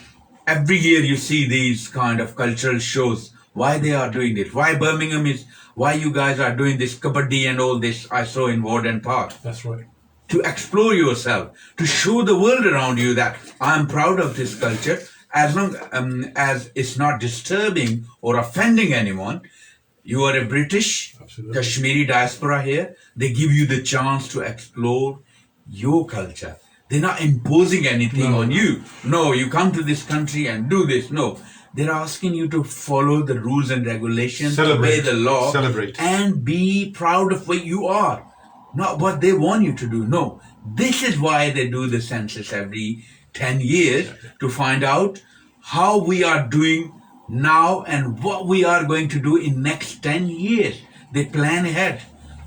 Every year you see these kind of cultural shows. Why they are doing it? Why Birmingham is? Why you guys are doing this kabaddi and all this? I saw in Warden Park. That's right. To explore yourself, to show the world around you that I'm proud of this culture, as long as it's not disturbing or offending anyone. You are a British, Kashmiri diaspora here. They give you the chance to explore your culture. They're not imposing anything on you. No, you come to this country and do this. No, they're asking you to follow the rules and regulations, obey the law, and be proud of what you are. Not what they want you to do. No, this is why they do the census every 10 years to find out how we are doing now and what we are going to do in next 10 years. They plan ahead.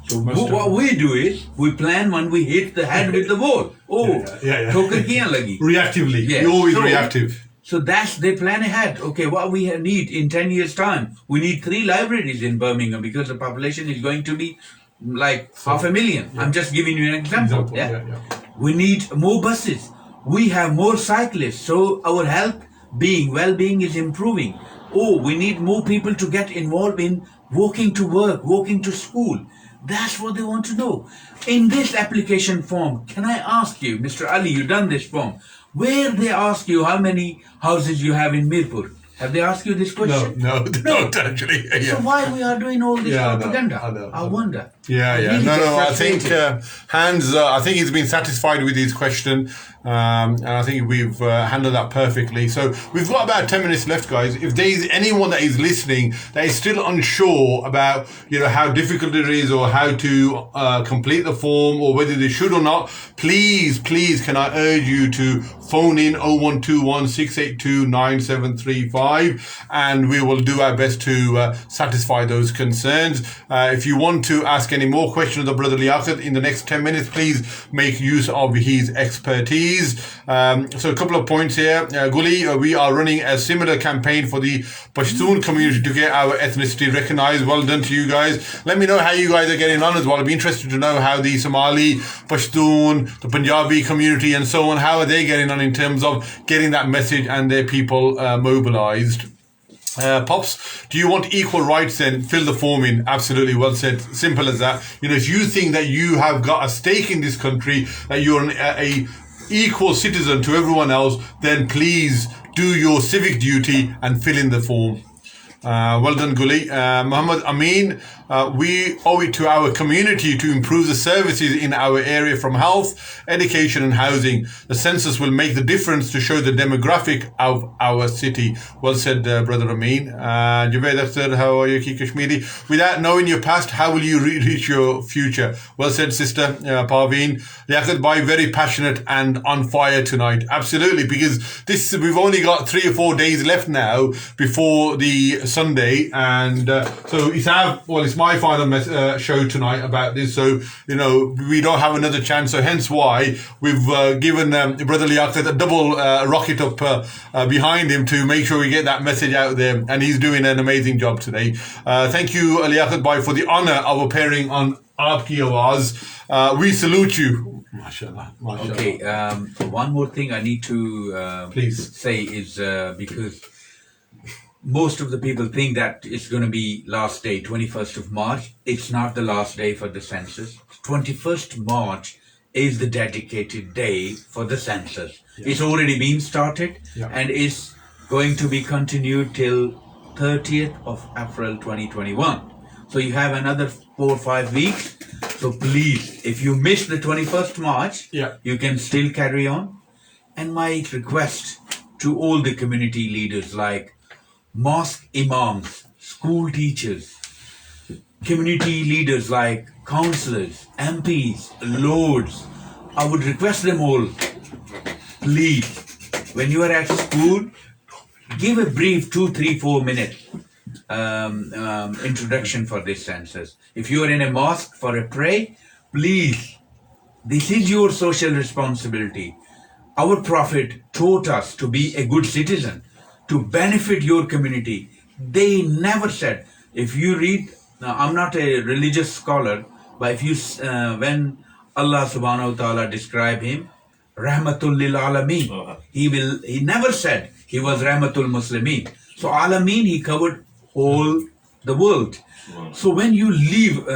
So what we do is we plan when we hit the head with the ball. ठोकर कियां लगी? Reactively. You're always reactive. So they plan ahead. Okay, what we need in 10 years' time, we need 3 libraries in Birmingham because the population is going to be like 500,000. I'm just giving you an example. We need more buses. We have more cyclists. So our well-being is improving. We need more people to get involved in walking to work, walking to school. That's what they want to know. In this application form, can I ask you, Mr. Ali, you've done this form, where they ask you how many houses you have in Mirpur? Have they asked you this question? No, they don't actually. So why we are doing all this propaganda? I wonder. I think Hans, I think he's been satisfied with his question. And I think we've handled that perfectly. So we've got about 10 minutes left, guys. If there is anyone that is listening that is still unsure about, how difficult it is or how to complete the form or whether they should or not, please, can I urge you to phone in 0121 682 9735 and we will do our best to satisfy those concerns. If you want to ask any more questions of Brother Liaqat in the next 10 minutes, please make use of his expertise. So a couple of points here. Guli, we are running a similar campaign for the Pashtun community to get our ethnicity recognized. Well done to you guys. Let me know how you guys are getting on as well. I'd be interested to know how the Somali, Pashtun, the Punjabi community and so on, how are they getting on in terms of getting that message and their people mobilized. Pops, do you want equal rights then? Fill the form in. Absolutely, well said. Simple as that. If you think that you have got a stake in this country, that you're a equal citizen to everyone else, then please do your civic duty and fill in the form. Well done, Guli. Muhammad Amin, we owe it to our community to improve the services in our area from health, education and housing. The census will make the difference to show the demographic of our city. Well said, Brother Amin. Javed Akhtar, how are you, Kashmiri? Without knowing your past, how will you reach your future? Well said, Sister Parveen. Liaqat Bhai, very passionate and on fire tonight. Absolutely, because we've only got 3 or 4 days left now before the Sunday, and so it's my final show tonight about this, so we don't have another chance, so hence why we've given Brother Liaqat a double rocket up behind him to make sure we get that message out there, and he's doing an amazing job today. Thank you, Liaqat Bhai, for the honor of appearing on Aapki Awaaz. We salute you. MashaAllah. Okay, one more thing I need to please say is because most of the people think that it's going to be last day, 21st of March. It's not the last day for the census. 21st March is the dedicated day for the census. It's already been started and is going to be continued till 30th of April 2021. So you have another 4 or 5 weeks. So please, if you miss the 21st March, you can still carry on. And my request to all the community leaders like mosque imams, school teachers, community leaders like councillors, MPs, lords, I would request them all, please, when you are at school, give a brief 2, 3, 4 minute introduction for this census. If you are in a mosque for a pray, please, this is your social responsibility. Our Prophet taught us to be a good citizen, to benefit your community. They never said, if you read, now I'm not a religious scholar, but if you, when Allah subhanahu wa ta'ala describe him, Rahmatul lil Alameen, he never said he was Rahmatul Muslimin. So Alameen, he covered all the world. So when you live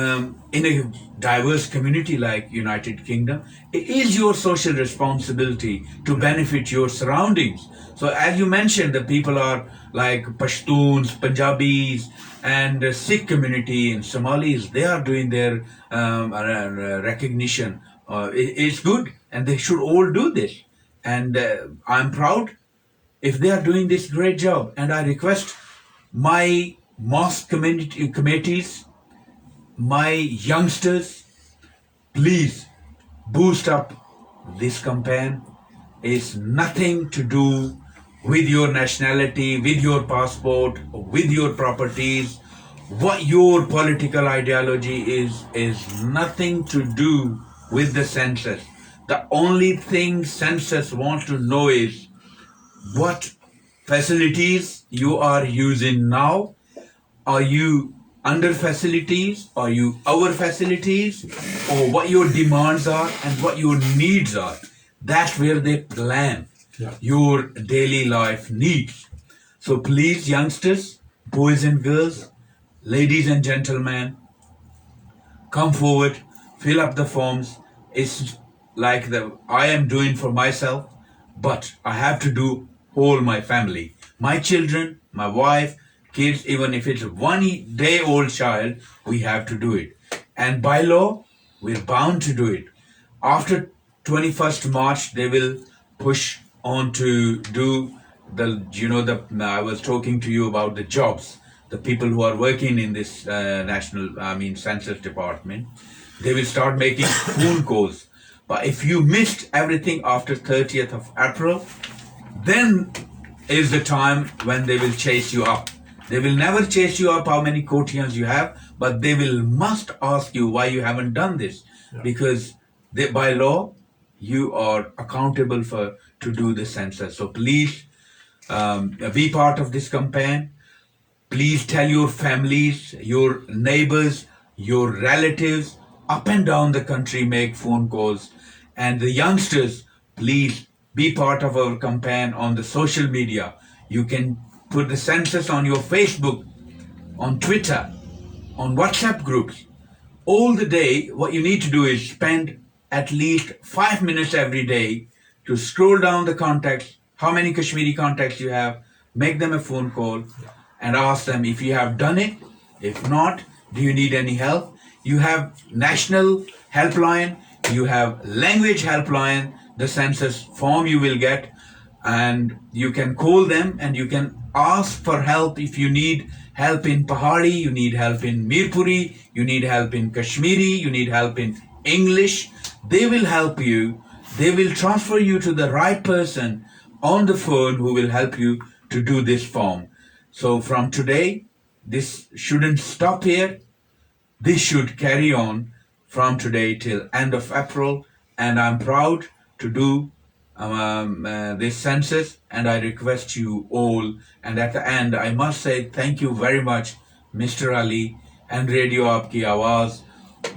in a diverse community like United Kingdom, it is your social responsibility to benefit your surroundings. So as you mentioned, the people are like Pashtuns, Punjabis, and the Sikh community and Somalis, they are doing their recognition. It's good, and they should all do this. And I'm proud if they are doing this great job. And I request my mosque community committees, my youngsters, please boost up this campaign. It's nothing to do with your nationality, with your passport, with your properties. What your political ideology is nothing to do with the census. The only thing census wants to know is what facilities you are using now. Are you under facilities? Are you over facilities? Or what your demands are and what your needs are? That's where they plan your daily life needs. So please, youngsters, boys and girls, ladies and gentlemen, come forward, fill up the forms. It's like I am doing for myself, but I have to do whole my family, my children, my wife, kids. Even if it's 1 day old child, we have to do it. And by law, we're bound to do it. After 21st March, they will push on to do I was talking to you about the jobs, the people who are working in this census department. They will start making phone calls. But if you missed everything after 30th of April, then is the time when they will chase you up. They will never chase you up how many quotients you have, but they must ask you why you haven't done this. Because by law, you are accountable to do the census. So please be part of this campaign. Please tell your families, your neighbors, your relatives up and down the country, make phone calls. And the youngsters, please be part of our campaign on the social media. You can put the census on your Facebook, on Twitter, on WhatsApp groups. All the day, what you need to do is spend at least 5 minutes every day to scroll down the contacts, how many Kashmiri contacts you have, make them a phone call and ask them if you have done it. If not, do you need any help? You have national helpline, you have language helpline, the census form you will get, and you can call them and you can ask for help. If you need help in Pahari, you need help in Mirpuri, you need help in Kashmiri, you need help in English, they will help you. They will transfer you to the right person on the phone who will help you to do this form. So from today, this shouldn't stop here. This should carry on from today till end of April. And I'm proud to do this census, and I request you all. And at the end, I must say thank you very much, Mr. Ali and Radio Aapki Awaaz,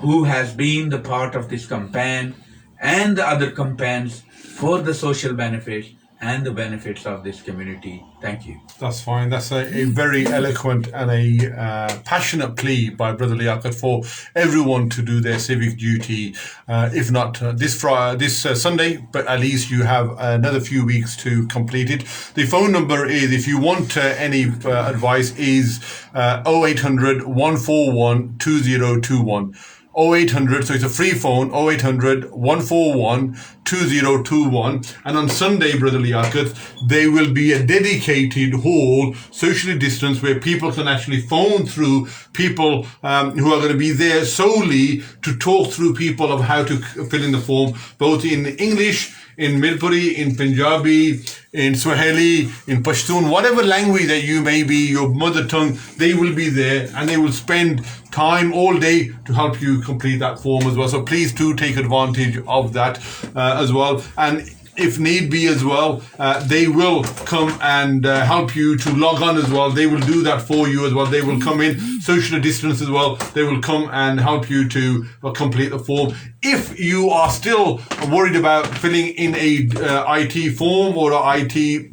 who has been the part of this campaign and the other campaigns for the social benefits. and the benefits of this community. Thank you. That's fine. That's a very eloquent and a passionate plea by Brother Liaqat for everyone to do their civic duty. If not this Sunday, but at least you have another few weeks to complete it. The phone number is, if you want any advice, is 0800 141 2021. 0800, so it's a free phone, 0800 141 2021. And on Sunday, Brother Liaqat, there will be a dedicated hall, socially distanced, where people can actually phone through people who are going to be there solely to talk through people of how to fill in the form, both in English, in Mirpuri, in Punjabi, in Swahili, in Pashtun, whatever language that you may be, your mother tongue, they will be there and they will spend time all day to help you complete that form as well. So please do take advantage of that as well. And if need be as well, they will come and help you to log on as well. They will do that for you as well. They will come in, social distance as well. They will come and help you to complete the form. If you are still worried about filling in a IT form or a IT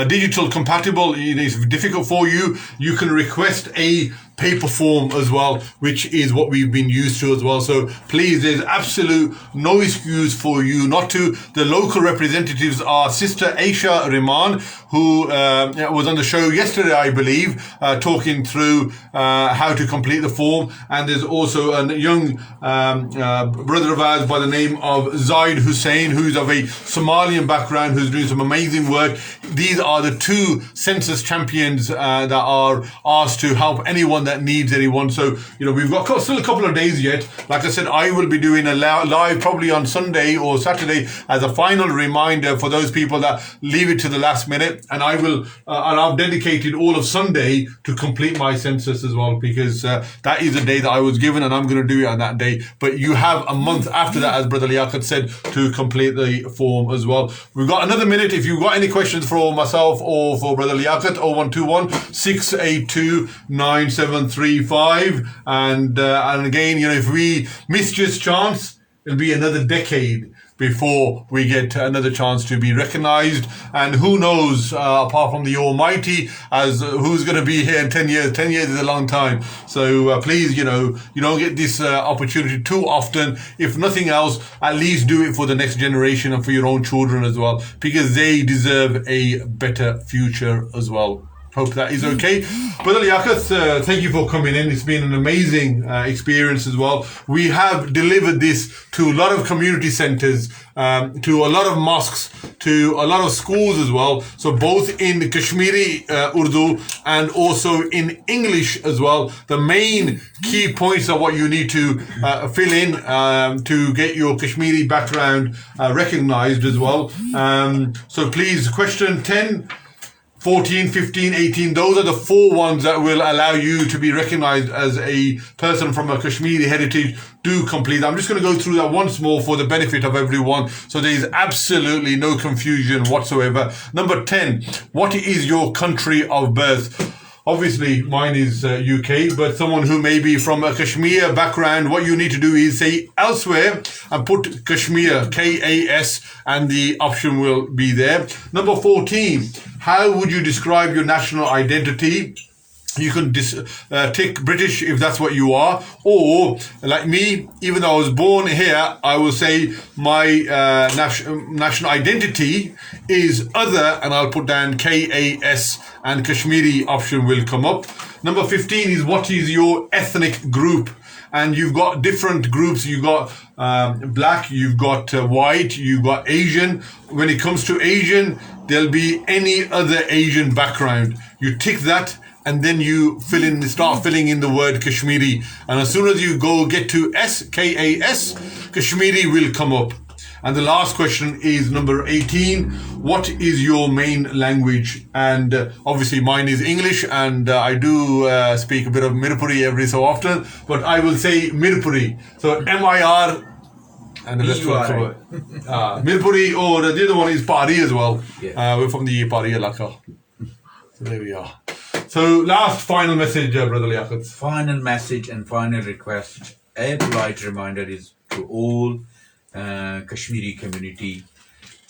digital compatible, it is difficult for you, you can request a paper form as well, which is what we've been used to as well. So please, there's absolute no excuse for you not to. The local representatives are Sister Aisha Rehman, who was on the show yesterday, I believe, talking through how to complete the form. And there's also a young brother of ours by the name of Zaid Hussein, who's of a Somalian background, who's doing some amazing work. These are the two census champions that are asked to help anyone that needs anyone. So, we've got still a couple of days yet. Like I said, I will be doing a live probably on Sunday or Saturday as a final reminder for those people that leave it to the last minute. And I will, and I've dedicated all of Sunday to complete my census as well, because that is the day that I was given and I'm going to do it on that day. But you have a month after that, as Brother Liaqat said, to complete the form as well. We've got another minute. If you've got any questions for myself or for Brother Liaqat, 0121 682 9735. And again, if we miss this chance, it'll be another decade before we get another chance to be recognized. And who knows, apart from the Almighty, as who's going to be here in 10 years. 10 years is a long time. So please, you don't get this opportunity too often. If nothing else, at least do it for the next generation and for your own children as well, because they deserve a better future as well. Hope that is okay. Brother Liaqat, thank you for coming in. It's been an amazing experience as well. We have delivered this to a lot of community centers, to a lot of mosques, to a lot of schools as well. So both in Kashmiri Urdu and also in English as well. The main key points are what you need to fill in to get your Kashmiri background recognized as well. So please, question 10, 14, 15, 18, those are the 4 ones that will allow you to be recognized as a person from a Kashmiri heritage. Do complete. I'm just going to go through that once more for the benefit of everyone, so there is absolutely no confusion whatsoever. Number 10, what is your country of birth? Obviously, mine is UK, but someone who may be from a Kashmir background, what you need to do is say elsewhere and put Kashmir, K-A-S, and the option will be there. Number 14, how would you describe your national identity? You can tick British if that's what you are, or like me, even though I was born here, I will say my national identity is other, and I'll put down K-A-S, and Kashmiri option will come up. Number 15 is what is your ethnic group? And you've got different groups. You've got black, you've got white, you've got Asian. When it comes to Asian, there'll be any other Asian background. You tick that, and then you start filling in the word Kashmiri. And as soon as you get to S, K-A-S, Kashmiri will come up. And the last question is number 18. What is your main language? And obviously mine is English, and I do speak a bit of Mirpuri every so often, but I will say Mirpuri. So M-I-R, and the rest will cover. Mirpuri, or the other one is Pari as well. Yeah. We're from the Pari Ilaka. So there we are. So last final message, Brother Liaqat. Final message and final request. A polite reminder is to all Kashmiri community.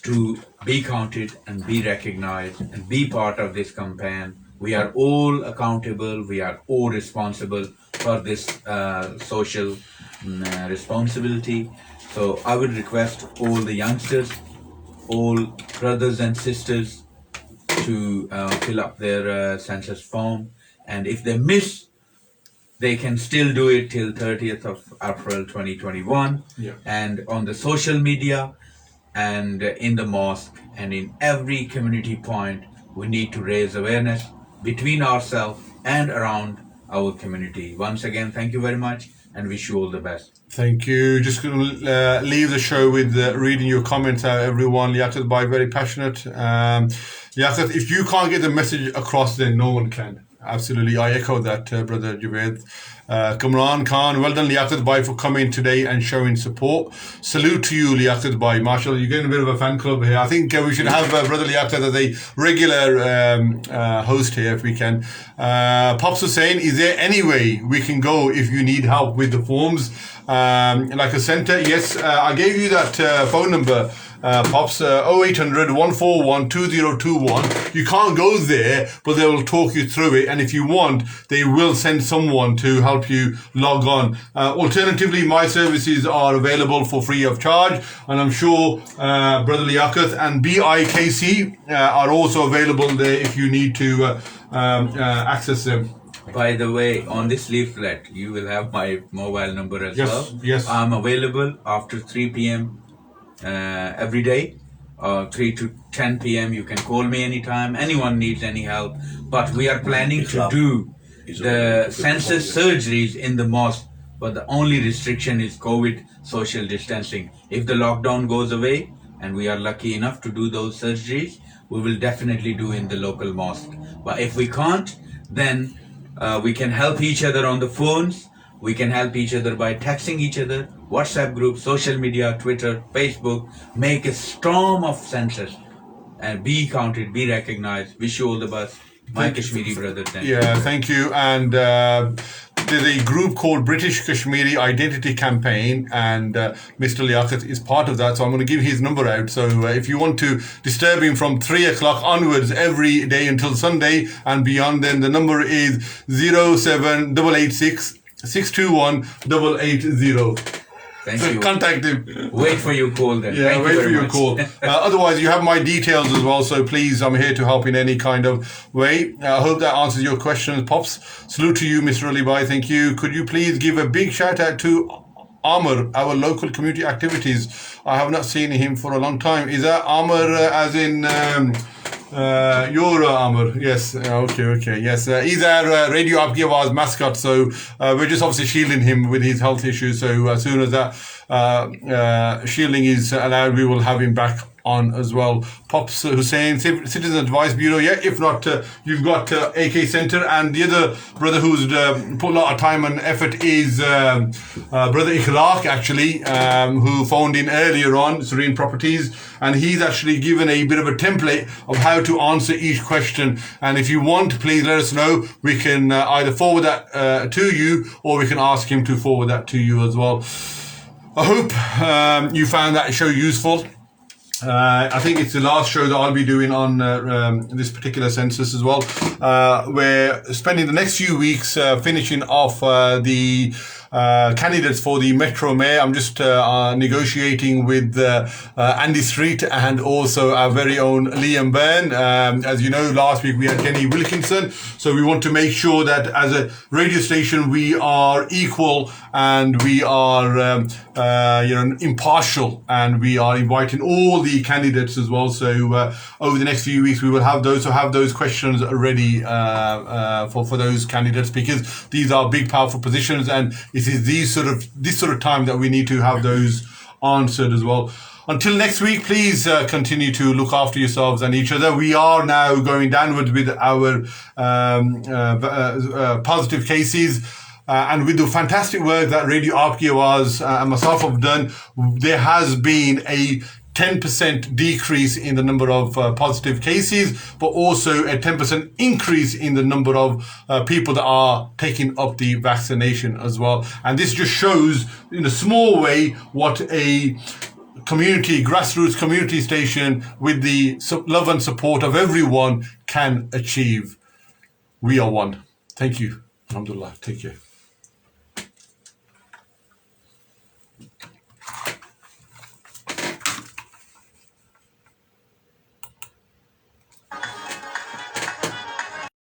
to be counted and be recognized and be part of this campaign. We are all accountable. We are all responsible for this social responsibility. So I would request all the youngsters, all brothers and sisters to fill up their census form. And if they miss, they can still do it till 30th of April 2021. Yeah. And on the social media and in the mosque and in every community point, we need to raise awareness between ourselves and around our community. Once again, thank you very much and wish you all the best. Thank you. Just going to leave the show with reading your comments out, everyone. Liaqat Bhai, very passionate. Liaqat, if you can't get the message across, then no one can. Absolutely. I echo that, Brother Javed. Kamran Khan, well done, Liaqat Bhai, for coming today and showing support. Salute to you, Liaqat Bhai. Marshall, you're getting a bit of a fan club here. I think we should have Brother Liaqat as a regular host here if we can. Pops was saying, is there any way we can go if you need help with the forms? Like a centre? Yes, I gave you that phone number. Pops, 0800 141 2021. You can't go there, but they will talk you through it. And if you want, they will send someone to help you log on. Alternatively, my services are available for free of charge. And I'm sure Brother Liaqat and BIKC are also available there if you need to access them. By the way, on this leaflet, you will have my mobile number as well. Yes. I'm available after 3 p.m. Every day, 3 to 10 p.m. You can call me anytime. Anyone needs any help. But we are planning to do the census surgeries in the mosque. But the only restriction is COVID social distancing. If the lockdown goes away and we are lucky enough to do those surgeries, we will definitely do in the local mosque. But if we can't, then we can help each other on the phones. We can help each other by texting each other, WhatsApp groups, social media, Twitter, Facebook. Make a storm of census and be counted, be recognized. Wish you all the best. My Kashmiri brother. Yeah, thank you. And there's a group called British Kashmiri Identity Campaign, and Mr. Liaqat is part of that. So I'm going to give his number out. So if you want to disturb him from 3 o'clock onwards every day until Sunday and beyond, then the number is 07886 621 880. Thank you. Contact him. Wait for your call then. Yeah, Thank wait you for very your much. call. Otherwise, you have my details as well. So please, I'm here to help in any kind of way. I hope that answers your questions, Pops. Salute to you, Mr. Ali Bhai. Thank you. Could you please give a big shout out to Amr, our local community activities? I have not seen him for a long time. Is that Amr as in... You're Amr, yes, okay, yes. He's our Radio Aapki Awaaz mascot, so we're just obviously shielding him with his health issues. So as soon as that shielding is allowed, we will have him back on as well. Pops Hussain, Citizen Advice Bureau, yeah. If not, you've got AK Centre, and the other brother who's put a lot of time and effort is Brother Ikhlaq, actually, who phoned in earlier on, Serene Properties, and he's actually given a bit of a template of how to answer each question. And if you want, please let us know. We can either forward that to you, or we can ask him to forward that to you as well. I hope you found that show useful. I think it's the last show that I'll be doing on this particular census as well. We're spending the next few weeks finishing off the candidates for the Metro Mayor. I'm just negotiating with Andy Street and also our very own Liam Byrne. As you know, last week we had Jenny Wilkinson. So we want to make sure that as a radio station we are equal and we are impartial, and we are inviting all the candidates as well. So over the next few weeks we will have those questions ready for those candidates, because these are big, powerful positions, and it is this sort of time that we need to have those answered as well. Until next week, please continue to look after yourselves and each other. We are now going downwards with our positive cases. And with the fantastic work that Radio Aapki Awaaz and myself have done, there has been a 10% decrease in the number of positive cases, but also a 10% increase in the number of people that are taking up the vaccination as well. And this just shows in a small way what a community, grassroots community station with the love and support of everyone can achieve. We are one. Thank you. Alhamdulillah. Take care.